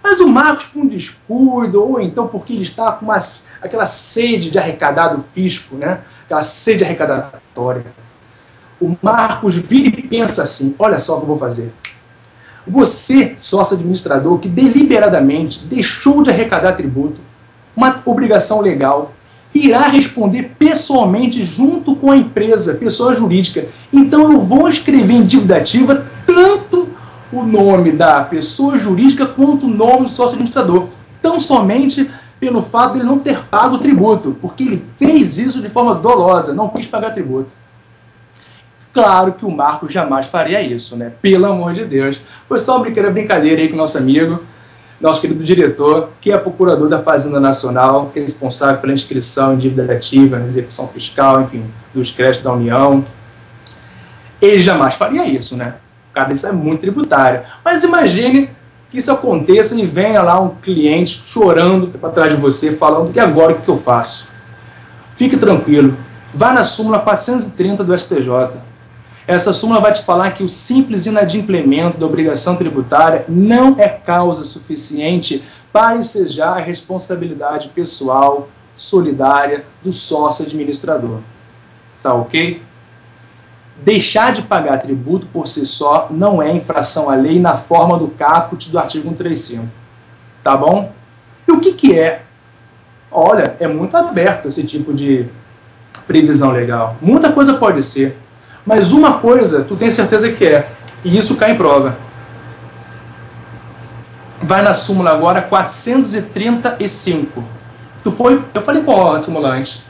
Mas o Marcos, por um descuido, ou então porque ele está com aquela sede de arrecadar do fisco, né? Aquela sede arrecadatória, o Marcos vira e pensa assim, olha só o que eu vou fazer. Você, sócio administrador, que deliberadamente deixou de arrecadar tributo, uma obrigação legal, irá responder pessoalmente junto com a empresa, pessoa jurídica. Então eu vou escrever em dívida ativa tanto o nome da pessoa jurídica quanto o nome do sócio administrador, tão somente pelo fato de ele não ter pago o tributo, porque ele fez isso de forma dolosa, não quis pagar tributo. Claro que o Marcos jamais faria isso, né? Pelo amor de Deus. Foi só uma brincadeira aí com o nosso amigo, nosso querido diretor, que é procurador da Fazenda Nacional, que é responsável pela inscrição em dívida ativa, execução fiscal, enfim, dos créditos da União. Ele jamais faria isso, né? O cara, isso é muito tributário. Mas imagine que isso aconteça e venha lá um cliente chorando para trás de você, falando que agora o que eu faço? Fique tranquilo. Vá na súmula 430 do STJ. Essa súmula vai te falar que o simples inadimplemento da obrigação tributária não é causa suficiente para ensejar a responsabilidade pessoal solidária do sócio administrador. Tá ok? Deixar de pagar tributo por si só não é infração à lei na forma do caput do artigo 135. Tá bom? E o que é? Olha, é muito aberto esse tipo de previsão legal. Muita coisa pode ser. Mas uma coisa, tu tem certeza que é. E isso cai em prova. Vai na súmula agora 435. Eu falei qual a súmula antes?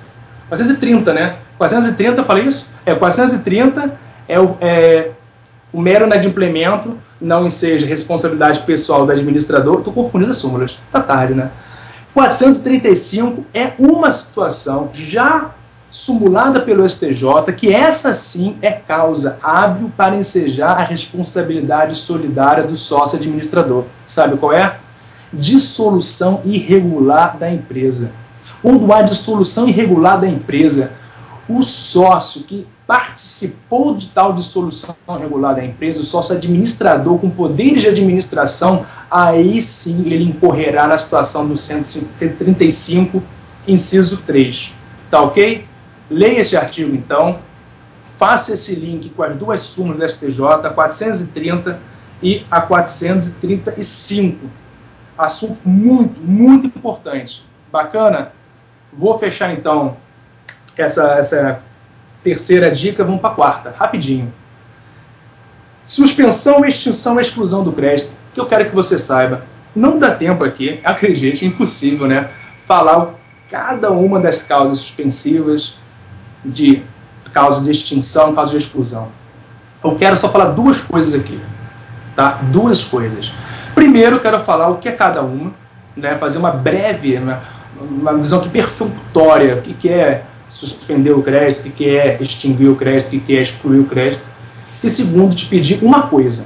430, né? 430, eu falei isso? 430 é o mero inadimplemento, não enseja responsabilidade pessoal do administrador. Estou confundindo as súmulas. Tá tarde, né? 435 é uma situação já sumulada pelo STJ, que essa sim é causa hábil para ensejar a responsabilidade solidária do sócio administrador. Sabe qual é? Dissolução irregular da empresa. Quando há dissolução irregular da empresa, o sócio que participou de tal dissolução irregular da empresa, o sócio administrador com poderes de administração, aí sim ele incorrerá na situação do 135, inciso 3. Tá ok? Leia esse artigo, então, faça esse link com as duas súmulas do STJ, a 430 e a 435. Assunto muito, muito importante. Bacana? Vou fechar, então, essa terceira dica, vamos para a quarta, rapidinho. Suspensão, extinção e exclusão do crédito, que eu quero que você saiba. Não dá tempo aqui, acredite, é impossível, né? Falar cada uma das causas suspensivas, de causa de extinção, causa de exclusão. Eu quero só falar duas coisas aqui, tá? Duas coisas. Primeiro, eu quero falar o que é cada uma, né? Fazer uma breve, uma visão aqui perfunctória, o que é suspender o crédito, o que é extinguir o crédito, o que é excluir o crédito. E segundo, te pedir uma coisa.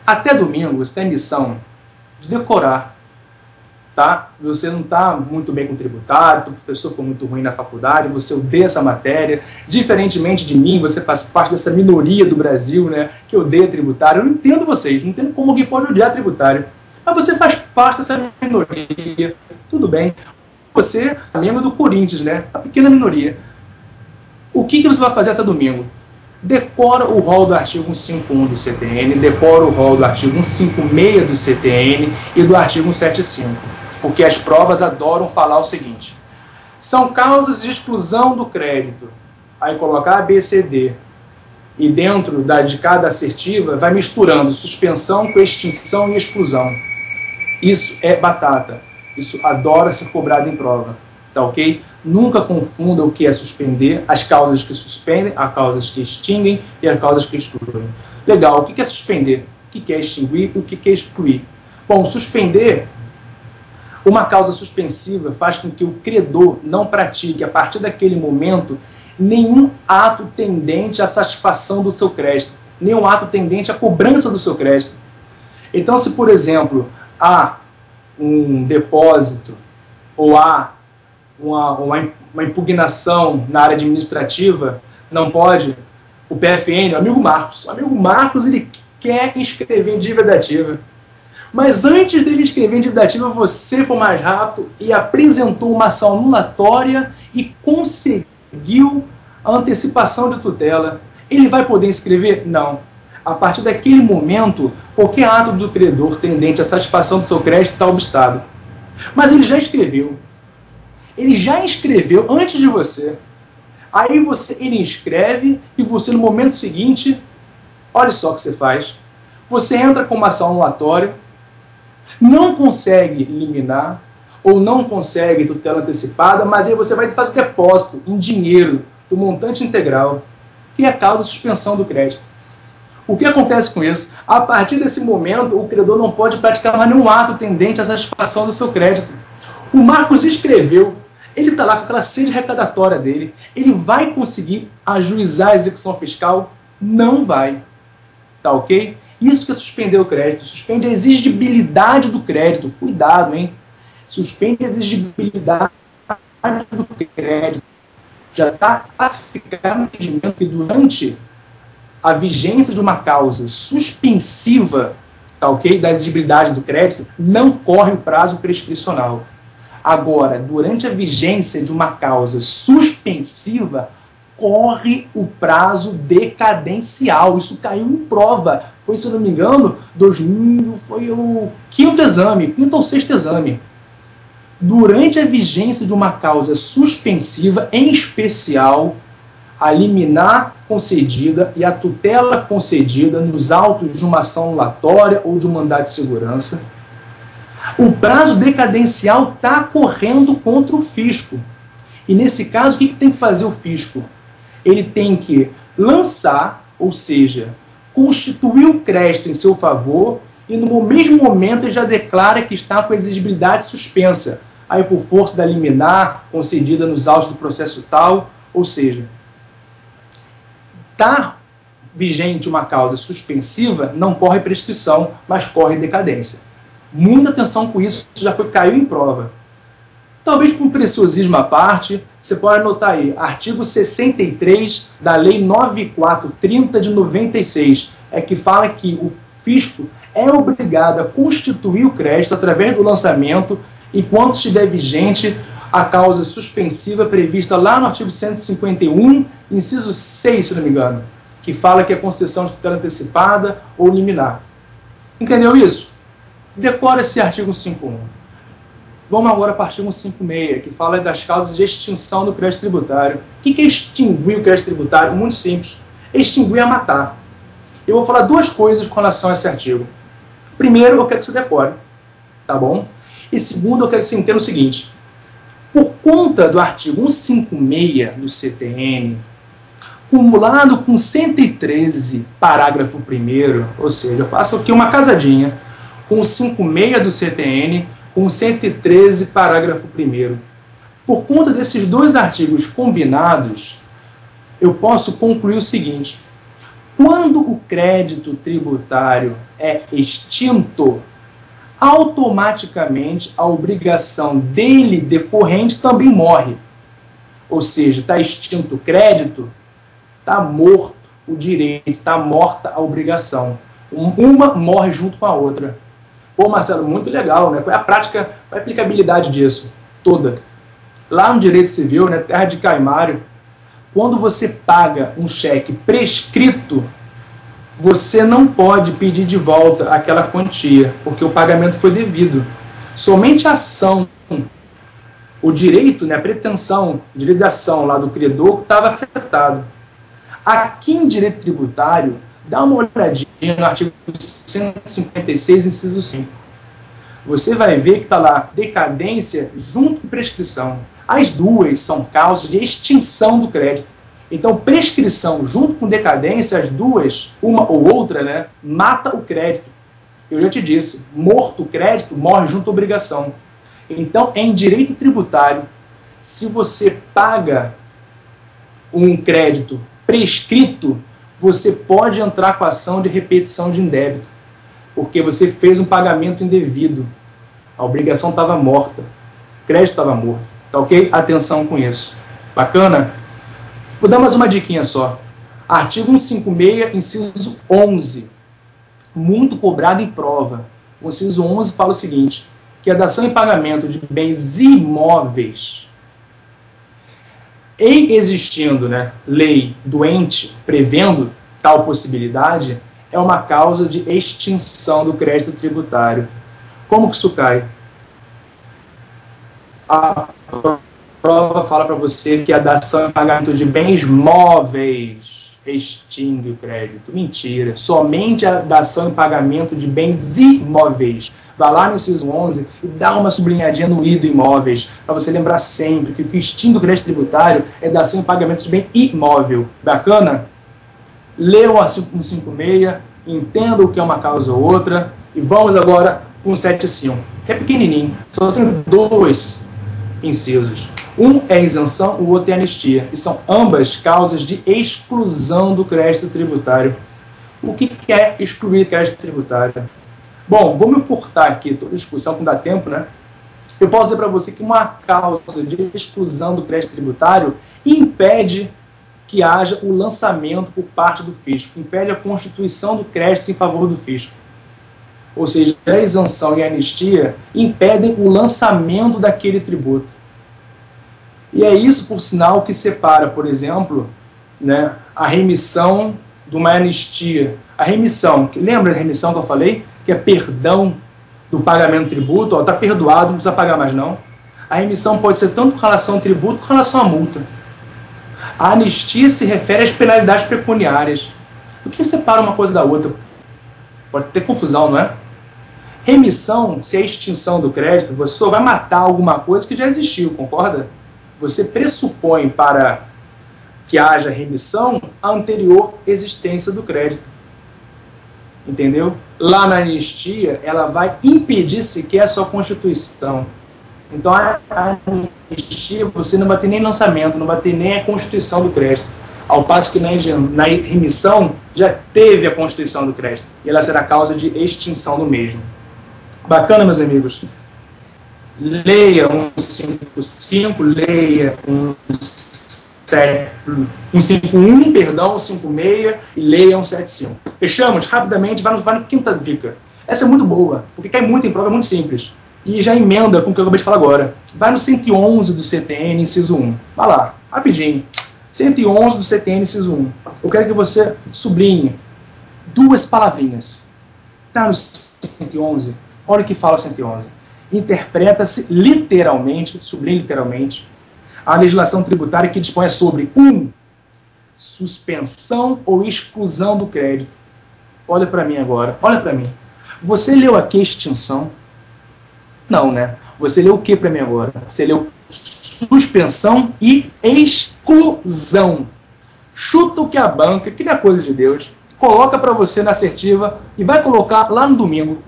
Até domingo, você tem a missão de decorar. Tá? Você não está muito bem com o tributário, o professor foi muito ruim na faculdade, você odeia essa matéria, diferentemente de mim, você faz parte dessa minoria do Brasil, né, que odeia tributário. Eu não entendo vocês, não entendo como alguém pode odiar tributário, mas você faz parte dessa minoria, tudo bem. Você é membro do Corinthians, né, a pequena minoria. O que você vai fazer até domingo? Decora o rol do artigo 151 do CTN, decora o rol do artigo 156 do CTN e do artigo 175. Porque as provas adoram falar o seguinte: são causas de exclusão do crédito. Aí colocar A, B, C, D. E dentro de cada assertiva vai misturando suspensão com extinção e exclusão. Isso é batata. Isso adora ser cobrado em prova. Tá ok? Nunca confunda o que é suspender, as causas que suspendem, as causas que extinguem e as causas que excluem. Legal, o que é suspender? O que é extinguir e o que é excluir? Bom, suspender, uma causa suspensiva faz com que o credor não pratique, a partir daquele momento, nenhum ato tendente à satisfação do seu crédito, nenhum ato tendente à cobrança do seu crédito. Então, se, por exemplo, há um depósito ou há uma impugnação na área administrativa, não pode, o PFN, o amigo Marcos, ele quer inscrever em dívida ativa. Mas antes dele inscrever em dívida ativa, você foi mais rápido e apresentou uma ação anulatória e conseguiu a antecipação de tutela. Ele vai poder inscrever? Não. A partir daquele momento, qualquer ato do credor tendente à satisfação do seu crédito está obstado. Mas ele já inscreveu. Ele já inscreveu antes de você. Aí ele inscreve e você, no momento seguinte, olha só o que você faz. Você entra com uma ação anulatória, não consegue liminar, ou não consegue tutela antecipada, mas aí você vai fazer o depósito em dinheiro do montante integral, que é a causa de suspensão do crédito. O que acontece com isso? A partir desse momento, o credor não pode praticar mais nenhum ato tendente à satisfação do seu crédito. O Marcos escreveu, ele está lá com aquela sede recadatória dele, ele vai conseguir ajuizar a execução fiscal? Não vai. Tá ok? Isso que é suspender o crédito, suspende a exigibilidade do crédito. Cuidado, hein? Suspende a exigibilidade do crédito. Já está classificado no entendimento que durante a vigência de uma causa suspensiva, tá ok? Da exigibilidade do crédito, não corre o prazo prescricional. Agora, durante a vigência de uma causa suspensiva, corre o prazo decadencial. Isso caiu em prova. Foi, se eu não me engano, 2000, foi o quinto ou sexto exame. Durante a vigência de uma causa suspensiva, em especial, a liminar concedida e a tutela concedida nos autos de uma ação anulatória ou de um mandado de segurança, o prazo decadencial está correndo contra o fisco. E nesse caso, o que tem que fazer o fisco? Ele tem que lançar, ou seja, constituir o crédito em seu favor e no mesmo momento ele já declara que está com a exigibilidade suspensa, aí por força da liminar concedida nos autos do processo tal, ou seja, está vigente uma causa suspensiva, não corre prescrição, mas corre decadência. Muita atenção com isso, caiu em prova. Talvez por um preciosismo à parte, você pode anotar aí, artigo 63 da Lei 9430 de 96, é que fala que o fisco é obrigado a constituir o crédito através do lançamento enquanto estiver vigente a causa suspensiva prevista lá no artigo 151, inciso 6, se não me engano, que fala que é concessão de tutela antecipada ou liminar. Entendeu isso? Decora esse artigo 51. Vamos agora para o artigo 156, que fala das causas de extinção do crédito tributário. O que é extinguir o crédito tributário? Muito simples. Extinguir é matar. Eu vou falar duas coisas com relação a esse artigo. Primeiro, eu quero que você decore, tá bom? E segundo, eu quero que você entenda o seguinte. Por conta do artigo 156 do CTN, cumulado com 113, parágrafo 1º, ou seja, eu faço aqui uma casadinha, com 56 do CTN, com 113, parágrafo 1º. Por conta desses dois artigos combinados, eu posso concluir o seguinte. Quando o crédito tributário é extinto, automaticamente a obrigação dele decorrente também morre. Ou seja, está extinto o crédito, está morto o direito, está morta a obrigação. Uma morre junto com a outra. Pô, Marcelo, muito legal, né? Qual é a prática, qual é a aplicabilidade disso? Toda. Lá no direito civil, né, terra de Caimário, quando você paga um cheque prescrito, você não pode pedir de volta aquela quantia, porque o pagamento foi devido. Somente a ação, o direito, né, a pretensão, o direito de ação lá do credor estava afetado. Aqui em direito tributário, dá uma olhadinha no artigo 156, inciso 5. Você vai ver que está lá decadência junto com prescrição. As duas são causas de extinção do crédito. Então, prescrição junto com decadência, as duas, uma ou outra, né, mata o crédito. Eu já te disse, morto o crédito, morre junto à obrigação. Então, em direito tributário, se você paga um crédito prescrito, você pode entrar com a ação de repetição de indébito, porque você fez um pagamento indevido. A obrigação estava morta, o crédito estava morto. Tá ok? Atenção com isso. Bacana? Vou dar mais uma diquinha só. Artigo 156, inciso 11. Muito cobrado em prova. O inciso 11 fala o seguinte, que a dação em pagamento de bens imóveis, em existindo, né, lei doente prevendo tal possibilidade, é uma causa de extinção do crédito tributário. Como que isso cai? A prova fala para você que a dação em pagamento de bens móveis, extingue o crédito. Mentira. Somente a dação em pagamento de bens imóveis. Vai lá no inciso 11 e dá uma sublinhadinha no I do imóveis, para você lembrar sempre que o que extingue o crédito tributário é dação em pagamento de bem imóvel. Bacana? Leu o artigo 156, entenda o que é uma causa ou outra, e vamos agora com o 7.5, que é pequenininho, só tem 2 incisos. Um é isenção, o outro é anistia, e são ambas causas de exclusão do crédito tributário. O que é excluir crédito tributário? Bom, vou me furtar aqui toda a discussão, que não dá tempo, né? Eu posso dizer para você que uma causa de exclusão do crédito tributário impede que haja o lançamento por parte do fisco, impede a constituição do crédito em favor do fisco. Ou seja, a isenção e a anistia impedem o lançamento daquele tributo. E é isso, por sinal, que separa, por exemplo, né, a remissão de uma anistia. A remissão, lembra da remissão que eu falei? Que é perdão do pagamento do tributo, está perdoado, não precisa pagar mais não. A remissão pode ser tanto com relação ao tributo quanto com relação à multa. A anistia se refere às penalidades pecuniárias. O que separa uma coisa da outra? Pode ter confusão, não é? Remissão, se é a extinção do crédito, você só vai matar alguma coisa que já existiu, concorda? Você pressupõe para que haja remissão a anterior existência do crédito. Entendeu? Lá na anistia, ela vai impedir sequer a sua constituição. Então, a anistia, você não vai ter nem lançamento, não vai ter nem a constituição do crédito. Ao passo que na remissão, já teve a constituição do crédito. E ela será causa de extinção do mesmo. Bacana, meus amigos? Leia 155, leia 151, perdão, 156 e leia 175. Fechamos? Rapidamente, vai na quinta dica. Essa é muito boa, porque cai muito em prova, é muito simples. E já emenda com o que eu acabei de falar agora. Vai no 111 do CTN, inciso 1. Vai lá, rapidinho. 111 do CTN, inciso 1. Eu quero que você sublinhe 2 palavrinhas. Está no 111? Olha o que fala 111. Interpreta-se literalmente, sublinhe literalmente, a legislação tributária que dispõe sobre 1. Suspensão ou exclusão do crédito. Olha para mim agora, olha para mim. Você leu aqui extinção? Não, né? Você leu o que para mim agora? Você leu suspensão e exclusão. Chuta o que a banca, que não é coisa de Deus, coloca para você na assertiva e vai colocar lá no domingo.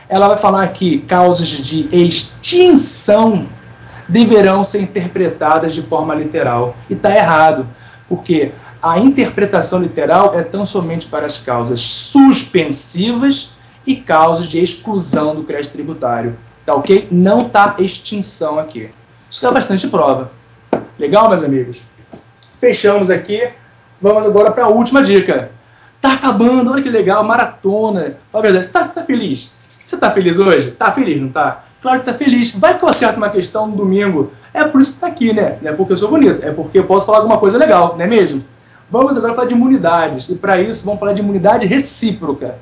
Ela vai falar que causas de extinção deverão ser interpretadas de forma literal. E está errado, porque a interpretação literal é tão somente para as causas suspensivas e causas de exclusão do crédito tributário. Tá ok? Não está extinção aqui. Isso dá bastante prova. Legal, meus amigos? Fechamos aqui. Vamos agora para a última dica. Tá acabando, olha que legal, maratona. Na verdade, você tá feliz? Você tá feliz hoje? Tá feliz, não tá? Claro que tá feliz. Vai que eu acerto uma questão no domingo. É por isso que tá aqui, né? Não é porque eu sou bonito, é porque eu posso falar alguma coisa legal, não é mesmo? Vamos agora falar de imunidades. E para isso, vamos falar de imunidade recíproca.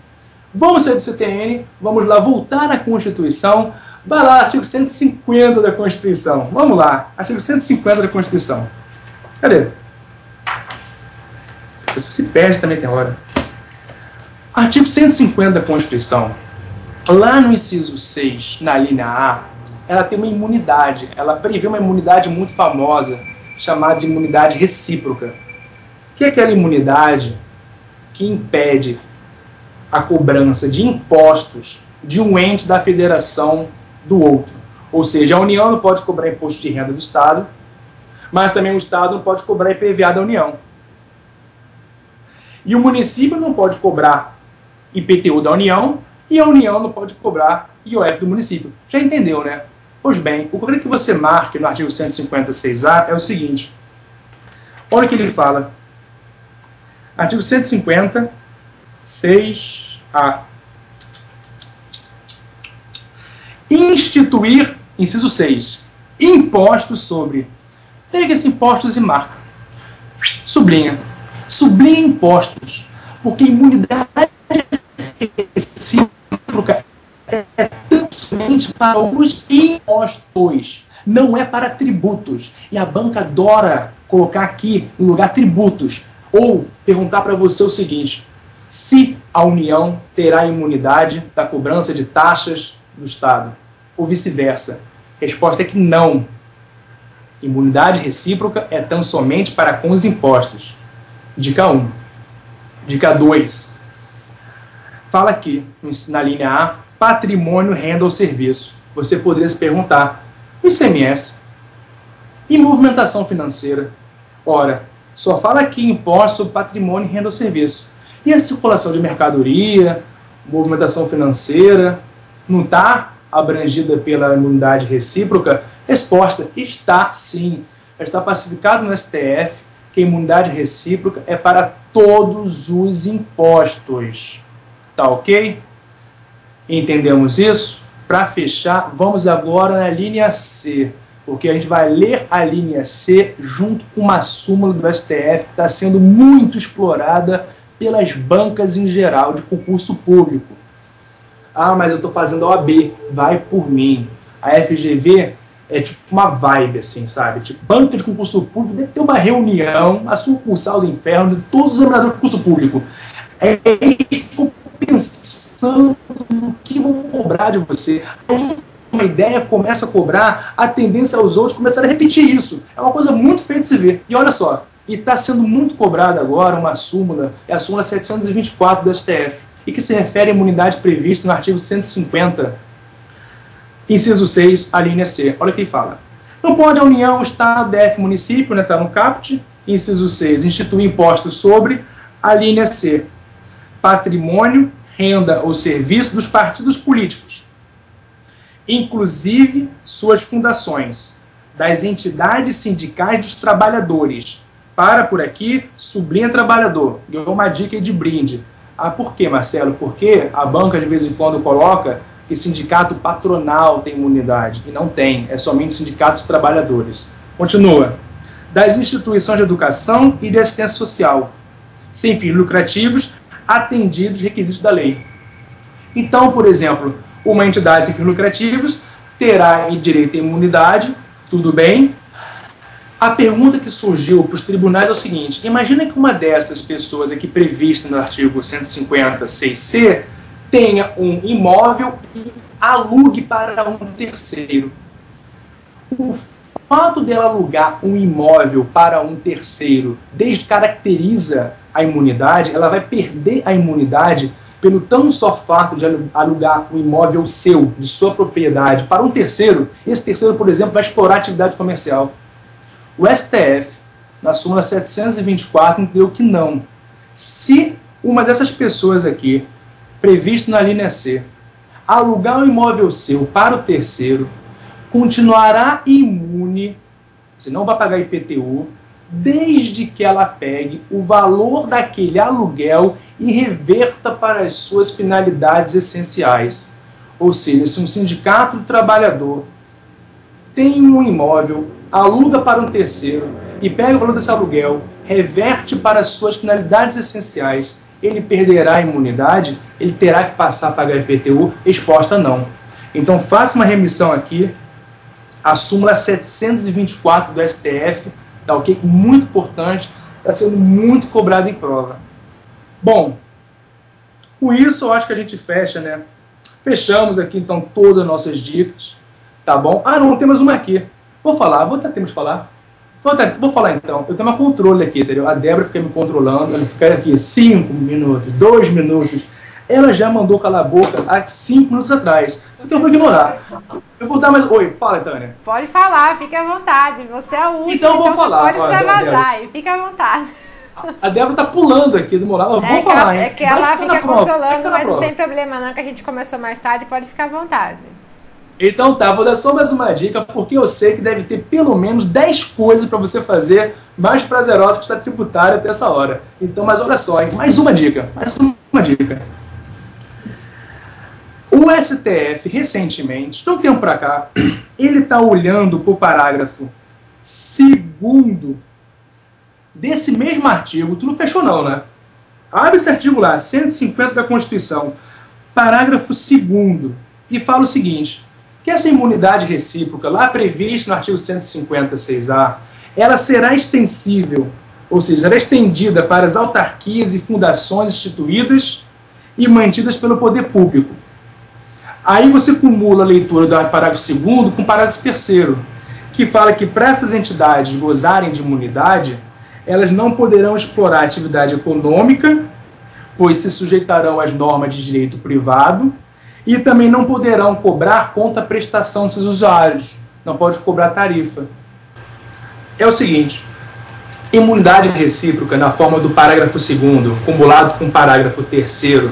Vamos sair do CTN, vamos lá voltar na Constituição. Vai lá, artigo 150 da Constituição. Vamos lá, artigo 150 da Constituição. Cadê? A pessoa se perde também, tem hora. Artigo 150 da Constituição. Lá no inciso 6, na linha A, ela tem uma imunidade. Ela prevê uma imunidade muito famosa, chamada de imunidade recíproca. Que é aquela imunidade que impede a cobrança de impostos de um ente da federação do outro. Ou seja, a União não pode cobrar imposto de renda do Estado, mas também o Estado não pode cobrar IPVA da União. E o município não pode cobrar IPTU da União, e a União não pode cobrar IOF do município. Já entendeu, né? Pois bem, o que eu quero que você marque no artigo 156A é o seguinte. Olha o que ele fala. Artigo 150, 6A. Instituir, inciso 6, impostos sobre. Pega esses impostos e marca. Sublinha. Sublinha impostos. Porque imunidade recíproca é tão somente para os impostos. Não é para tributos. E a banca adora colocar aqui no lugar tributos. Ou perguntar para você o seguinte: se a União terá imunidade da cobrança de taxas do Estado, ou vice-versa. A resposta é que não. Imunidade recíproca é tão somente para com os impostos. Dica 1. Dica 2. Fala aqui, na linha A, patrimônio, renda ou serviço. Você poderia se perguntar: ICMS e movimentação financeira? Ora, só fala aqui imposto sobre patrimônio, renda ou serviço. E a circulação de mercadoria, movimentação financeira, não está abrangida pela imunidade recíproca? Resposta: está sim. Está pacificado no STF que a imunidade recíproca é para todos os impostos. Tá ok? Entendemos isso? Para fechar, vamos agora na linha C, porque a gente vai ler a linha C junto com uma súmula do STF que está sendo muito explorada pelas bancas em geral de concurso público. Ah, mas eu estou fazendo a OAB, vai por mim. A FGV é tipo uma vibe, assim, sabe? Tipo, banca de concurso público deve ter uma reunião, a sucursal do inferno, de todos os examinadores de concurso público. Eles ficam pensando no que vão cobrar de você. Aí uma ideia começa a cobrar, a tendência aos outros começarem a repetir isso. É uma coisa muito feia de se ver. E olha só, e está sendo muito cobrada agora uma súmula, é a súmula 724 do STF, e que se refere à imunidade prevista no artigo 150, inciso 6, a linha C. Olha o que ele fala. Não pode a União, o Estado, DF, município, né, tá no caput, inciso 6, instituir impostos sobre a linha C, patrimônio, renda ou serviço dos partidos políticos, inclusive suas fundações, das entidades sindicais dos trabalhadores. Para por aqui, sublinha trabalhador. Ganhou uma dica aí de brinde. Ah, por quê, Marcelo? Porque a banca de vez em quando coloca que sindicato patronal tem imunidade. E não tem, é somente sindicatos trabalhadores. Continua. Das instituições de educação e de assistência social, sem fins lucrativos, atendidos os requisitos da lei. Então, por exemplo, uma entidade sem fins lucrativos terá direito à imunidade, tudo bem? A pergunta que surgiu para os tribunais é o seguinte: imagina que uma dessas pessoas aqui prevista no artigo 156C tenha um imóvel e alugue para um terceiro. O fato dela alugar um imóvel para um terceiro descaracteriza a imunidade, ela vai perder a imunidade pelo tão só fato de alugar um imóvel seu, de sua propriedade, para um terceiro. Esse terceiro, por exemplo, vai explorar atividade comercial. O STF, na súmula 724, entendeu que não. Se uma dessas pessoas aqui, previsto na linha C, alugar um imóvel seu para o terceiro, continuará imune, você não vai pagar IPTU, desde que ela pegue o valor daquele aluguel e reverta para as suas finalidades essenciais. Ou seja, se um sindicato do trabalhador tem um imóvel, aluga para um terceiro e pega o valor desse aluguel, reverte para as suas finalidades essenciais, ele perderá a imunidade, ele terá que passar a pagar IPTU, resposta não. Então faça uma remissão aqui, a súmula 724 do STF, tá ok? Muito importante, está sendo muito cobrado em prova. Bom, com isso eu acho que a gente fecha, né? Fechamos aqui então todas as nossas dicas, tá bom? Ah, não, temos uma aqui. Vou falar, vou ter tempo de falar. Vou falar então. Eu tenho uma controle aqui, entendeu? A Débora fica me controlando, ela fica aqui 5 minutos, 2 minutos. Ela já mandou calar a boca há 5 minutos atrás. Só que eu vou ignorar. Eu vou dar mais... Oi, fala, Tânia. Pode falar, fique à vontade. Você é o último, então eu vou falar. Pode extravasar e fica à vontade. A Débora tá pulando aqui do meu lado. Eu vou falar, hein? É que ela fica controlando, mas não tem problema não, que a gente começou mais tarde, pode ficar à vontade. Então tá, vou dar só mais uma dica, porque eu sei que deve ter pelo menos 10 coisas para você fazer mais prazerosas que está tributária até essa hora. Então, mas olha só, hein? Mais uma dica. O STF, recentemente, de um tempo para cá, ele está olhando para o parágrafo 2º desse mesmo artigo. Tu não fechou não, né? Abre esse artigo lá, 150 da Constituição, parágrafo 2º, e fala o seguinte: que essa imunidade recíproca, lá prevista no artigo 156A, ela será extensível ou seja, será estendida para as autarquias e fundações instituídas e mantidas pelo poder público. Aí você cumula a leitura do parágrafo 2º com o parágrafo 3º, que fala que para essas entidades gozarem de imunidade, elas não poderão explorar atividade econômica, pois se sujeitarão às normas de direito privado, e também não poderão cobrar contra a prestação de seus usuários, não pode cobrar tarifa. É o seguinte, imunidade recíproca na forma do parágrafo 2º, cumulado com o parágrafo 3º,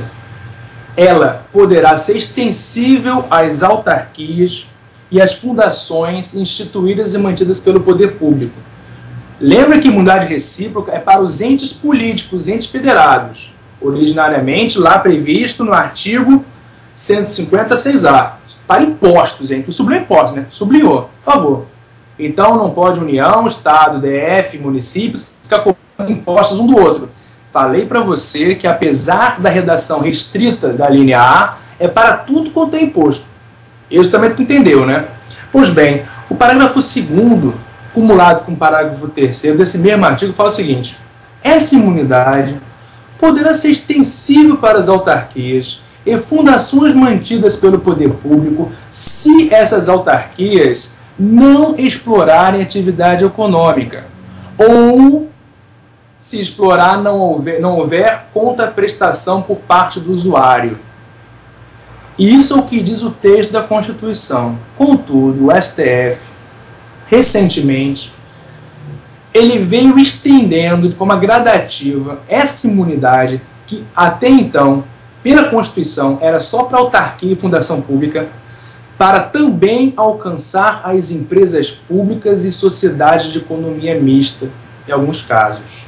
ela poderá ser extensível às autarquias e às fundações instituídas e mantidas pelo poder público. Lembra que imunidade recíproca é para os entes políticos, entes federados, originariamente lá previsto no artigo 156A, para impostos, hein? Tu sublinhou impostos, né? Sublinhou, por favor. Então não pode União, Estado, DF, municípios ficar cobrando impostos um do outro. Falei para você que apesar da redação restrita da linha A, é para tudo quanto é imposto. Isso também tu entendeu, né? Pois bem, o parágrafo 2º, cumulado com o parágrafo 3º desse mesmo artigo, fala o seguinte: essa imunidade poderá ser extensível para as autarquias e fundações mantidas pelo poder público se essas autarquias não explorarem atividade econômica ou se explorar não houver contraprestação por parte do usuário. Isso é o que diz o texto da Constituição. Contudo, o STF, recentemente, ele veio estendendo de forma gradativa essa imunidade que até então, pela Constituição, era só para autarquia e fundação pública, para também alcançar as empresas públicas e sociedades de economia mista, em alguns casos.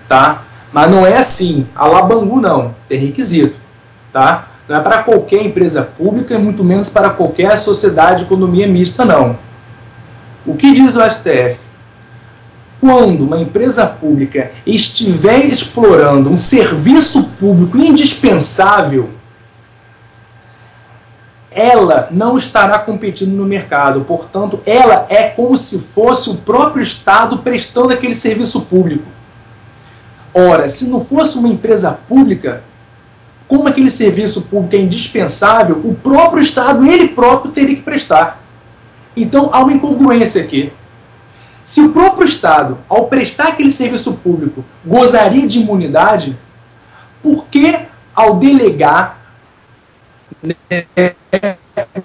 Tá? Mas não é assim, a la Bangu não, tem requisito. Tá? Não é para qualquer empresa pública e muito menos para qualquer sociedade de economia mista, não. O que diz o STF? Quando uma empresa pública estiver explorando um serviço público indispensável, ela não estará competindo no mercado. Portanto, ela é como se fosse o próprio Estado prestando aquele serviço público. Ora, se não fosse uma empresa pública, como aquele serviço público é indispensável, o próprio Estado, ele próprio, teria que prestar. Então, há uma incongruência aqui. Se o próprio Estado, ao prestar aquele serviço público, gozaria de imunidade, por que, ao delegar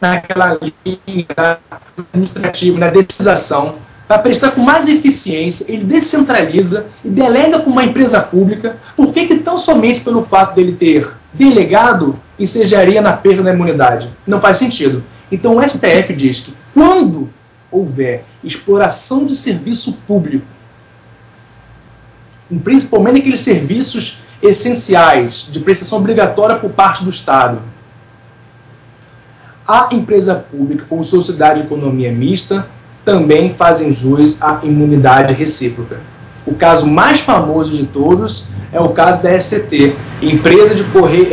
naquela linha administrativa, na decisação, para prestar com mais eficiência, ele descentraliza e delega para uma empresa pública? Por que tão somente pelo fato dele ter delegado ensejaria na perda da imunidade? Não faz sentido. Então o STF diz que quando houver exploração de serviço público, principalmente aqueles serviços essenciais de prestação obrigatória por parte do Estado, a empresa pública ou sociedade de economia mista também fazem jus à imunidade recíproca. O caso mais famoso de todos é o caso da ECT, Empresa de Correio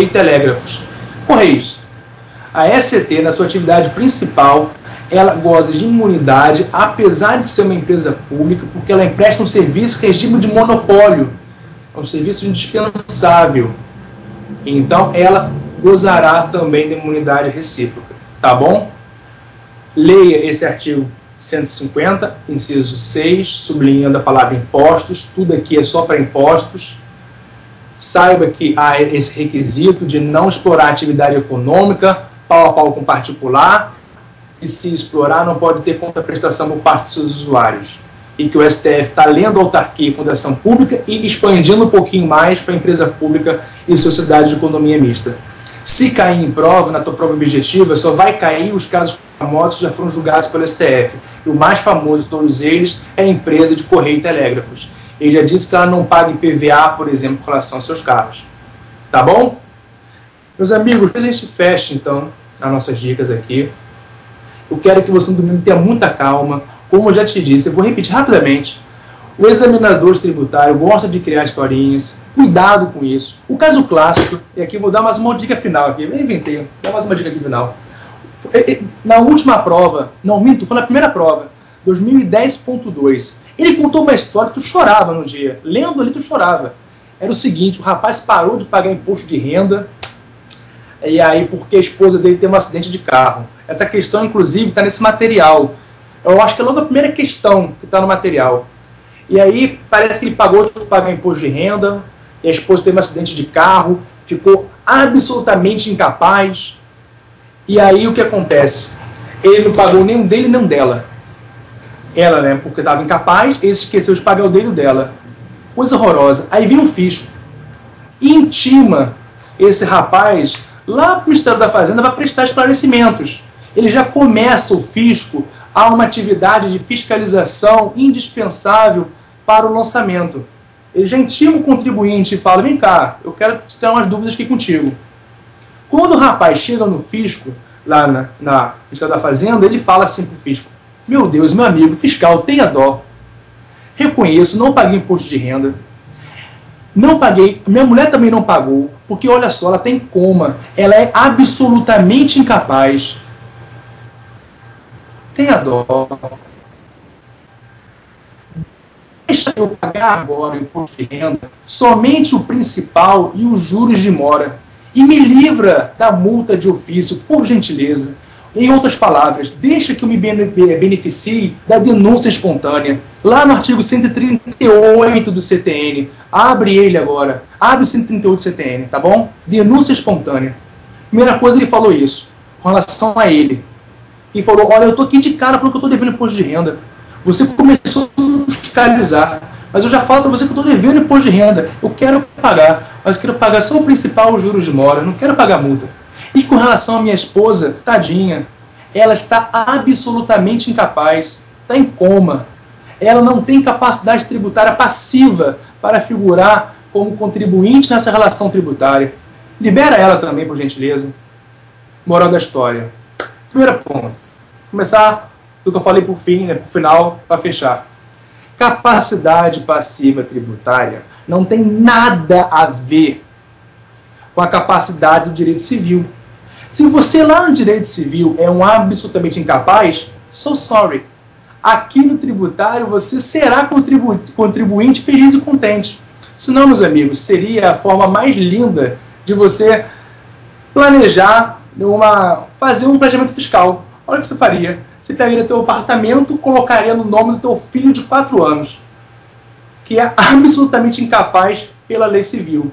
e Telégrafos. Correios. A ECT, na sua atividade principal, ela goza de imunidade, apesar de ser uma empresa pública, porque ela empresta um serviço regime de monopólio. É um serviço indispensável. Então, ela gozará também de imunidade recíproca. Tá bom? Leia esse artigo 150, inciso 6, sublinhando a palavra impostos. Tudo aqui é só para impostos. Saiba que há esse requisito de não explorar atividade econômica, pau a pau com particular, e se explorar não pode ter contraprestação por parte dos seus usuários. E que o STF está lendo autarquia e fundação pública e expandindo um pouquinho mais para empresa pública e sociedade de economia mista. Se cair em prova, na tua prova objetiva, só vai cair os casos famosos que já foram julgados pelo STF. E o mais famoso de todos eles é a empresa de Correio e Telégrafos. Ele já disse que ela não paga IPVA, por exemplo, com relação aos seus carros. Tá bom? Meus amigos, a gente fecha, então, as nossas dicas aqui. Eu quero que você no domingo tenha muita calma. Como eu já te disse, eu vou repetir rapidamente. O examinador tributário gosta de criar historinhas. Cuidado com isso. O caso clássico, e aqui eu vou dar mais uma dica final aqui. Eu inventei, vou dar mais uma dica aqui final. Na última prova, não minto, foi na primeira prova, 2010.2. Ele contou uma história que tu chorava no dia. Lendo ali, tu chorava. Era o seguinte, o rapaz parou de pagar imposto de renda, e aí porque a esposa dele teve um acidente de carro. Essa questão, inclusive, está nesse material. Eu acho que é logo a primeira questão que está no material. E aí parece que ele parou de pagar imposto de renda, e a esposa teve um acidente de carro, ficou absolutamente incapaz. E aí o que acontece? Ele não pagou nem um dele nem um dela. Ela, né, porque estava incapaz, ele esqueceu de pagar o dele e o dela. Coisa horrorosa. Aí vem o fisco e intima esse rapaz lá para o Ministério da Fazenda para prestar esclarecimentos. Ele já começa, o fisco, a uma atividade de fiscalização indispensável para o lançamento. Ele já intima o contribuinte e fala, vem cá, eu quero tirar umas dúvidas aqui contigo. Quando o rapaz chega no fisco, lá na Ministério da Fazenda, ele fala assim para o fisco, meu Deus, meu amigo, fiscal, tenha dó. Reconheço, não paguei imposto de renda. Não paguei, minha mulher também não pagou, porque olha só, ela tem coma, ela é absolutamente incapaz. Tenha dó. Deixa eu pagar agora o imposto de renda, somente o principal e os juros de mora, e me livra da multa de ofício, por gentileza. Em outras palavras, deixa que eu me beneficie da denúncia espontânea. Lá no artigo 138 do CTN, abre ele agora, abre o 138 do CTN, tá bom? Denúncia espontânea. Primeira coisa, ele falou isso, com relação a ele. Ele falou, olha, eu tô aqui de cara falando que eu tô devendo imposto de renda. Você começou a fiscalizar, mas eu já falo para você que eu tô devendo imposto de renda. Eu quero pagar, mas eu quero pagar só o principal, os juros de mora, não quero pagar multa. E com relação à minha esposa, tadinha, ela está absolutamente incapaz, está em coma. Ela não tem capacidade tributária passiva para figurar como contribuinte nessa relação tributária. Libera ela também, por gentileza. Moral da história. Primeiro ponto. Vou começar do que eu falei por fim, né, por final, para fechar. Capacidade passiva tributária não tem nada a ver com a capacidade do direito civil. Se você lá no direito civil é um absolutamente incapaz, so sorry. Aqui no tributário você será contribuinte feliz e contente. Senão, meus amigos, seria a forma mais linda de você planejar, fazer um planejamento fiscal. Olha o que você faria. Você pegaria teu apartamento, colocaria no nome do teu filho de 4 anos, que é absolutamente incapaz pela lei civil.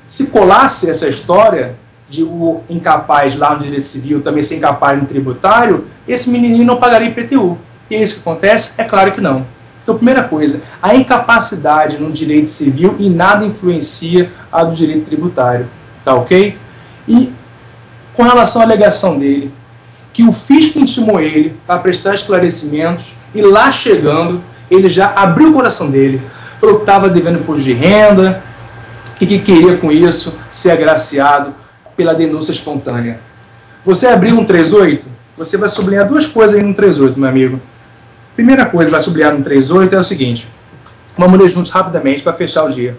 Se colasse essa história de o incapaz lá no direito civil também ser incapaz no tributário, esse menininho não pagaria IPTU. E é isso que acontece? É claro que não. Então, primeira coisa, a incapacidade no direito civil em nada influencia a do direito tributário. Tá ok? E com relação à alegação dele, que o fisco intimou ele para prestar esclarecimentos e lá chegando, ele já abriu o coração dele, falou que estava devendo imposto de renda, e que queria com isso ser agraciado pela denúncia espontânea. Você abriu um 38, você vai sublinhar duas coisas aí no 38, meu amigo. Primeira coisa que vai sublinhar no 38 é o seguinte, vamos ler juntos rapidamente para fechar o dia.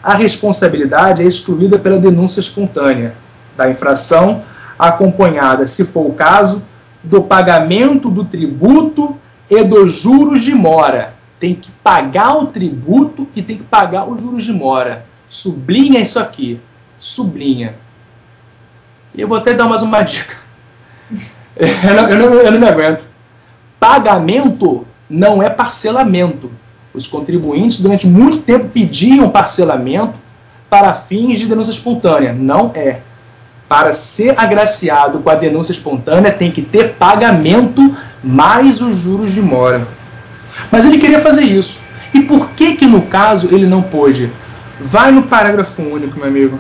A responsabilidade é excluída pela denúncia espontânea da infração, acompanhada, se for o caso, do pagamento do tributo e dos juros de mora. Tem que pagar o tributo e tem que pagar os juros de mora. Sublinha isso aqui. Sublinha. E eu vou até dar mais uma dica. Eu não me aguento. Pagamento não é parcelamento. Os contribuintes durante muito tempo pediam parcelamento para fins de denúncia espontânea. Não é. Para ser agraciado com a denúncia espontânea tem que ter pagamento mais os juros de mora. Mas ele queria fazer isso. E por que no caso ele não pôde? Vai no parágrafo único, meu amigo.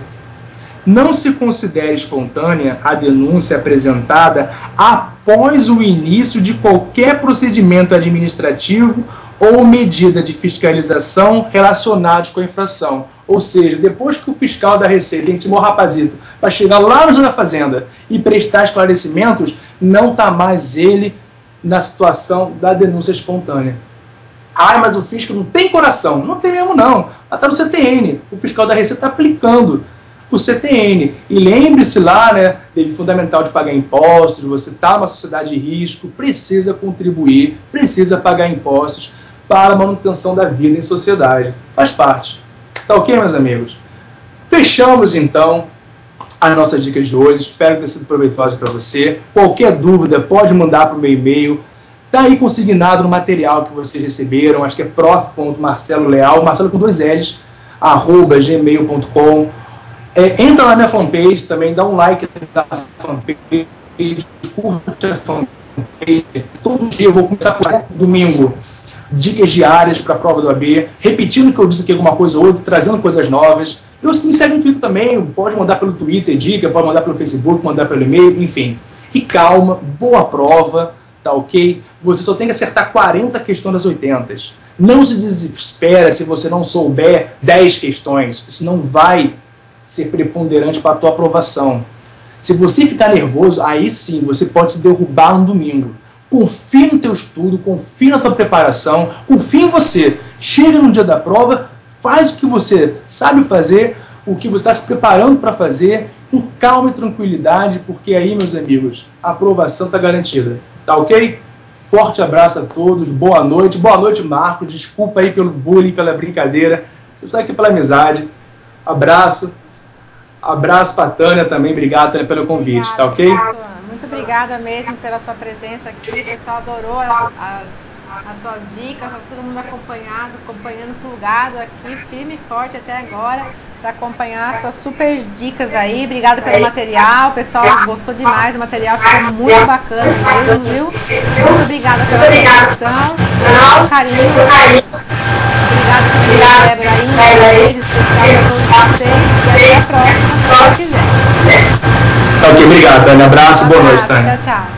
Não se considere espontânea a denúncia apresentada após o início de qualquer procedimento administrativo ou medida de fiscalização relacionados com a infração. Ou seja, depois que o fiscal da Receita intimou o rapazito para chegar lá no Ministério da Fazenda e prestar esclarecimentos, não está mais ele na situação da denúncia espontânea. Ai, mas o fisco não tem coração. Não tem mesmo, não. Está no CTN. O fiscal da Receita está aplicando o CTN. E lembre-se lá, né, fundamental de pagar impostos, você está numa sociedade de risco, precisa contribuir, precisa pagar impostos para a manutenção da vida em sociedade. Faz parte. Tá ok, meus amigos? Fechamos, então, as nossas dicas de hoje. Espero que tenha sido proveitosa para você. Qualquer dúvida, pode mandar para o meu e-mail. Está aí consignado no material que vocês receberam. Acho que é prof.marceloleal, Marcelo com 2 L's, @gmail.com. Entra na minha fanpage também, dá um like na fanpage, curte a fanpage. Todo dia eu vou começar por domingo. Dicas diárias para a prova do AB, repetindo o que eu disse aqui, alguma coisa ou outra, trazendo coisas novas. Eu me segue no Twitter também, pode mandar pelo Twitter dica, pode mandar pelo Facebook, mandar pelo e-mail, enfim. E calma, boa prova, tá ok? Você só tem que acertar 40 questões das 80. Não se desespera se você não souber 10 questões, isso não vai ser preponderante para a tua aprovação. Se você ficar nervoso, aí sim, você pode se derrubar no domingo. Confie no teu estudo, confie na tua preparação, confie em você. Chega no dia da prova, faz o que você sabe fazer, o que você está se preparando para fazer, com calma e tranquilidade, porque aí, meus amigos, a aprovação está garantida. Tá ok? Forte abraço a todos, boa noite. Boa noite, Marco. Desculpa aí pelo bullying, pela brincadeira. Você sabe que é pela amizade. Abraço. Abraço para a Tânia também. Obrigado, Tânia, pelo convite. Obrigada, tá ok? Muito obrigada mesmo pela sua presença aqui. O pessoal adorou as suas dicas, tá todo mundo acompanhando plugado aqui, firme e forte até agora, para acompanhar as suas super dicas aí. Obrigada pelo material, o pessoal gostou demais, o material ficou muito bacana mesmo, viu? Muito obrigada pela sua atenção, carinho. Obrigada por Débora aí, um beijo especial a todos vocês e até a próxima, se Deus quiser. Tá ok, obrigado, Tânia. Abraço, boa noite, Tânia. Tchau, tchau.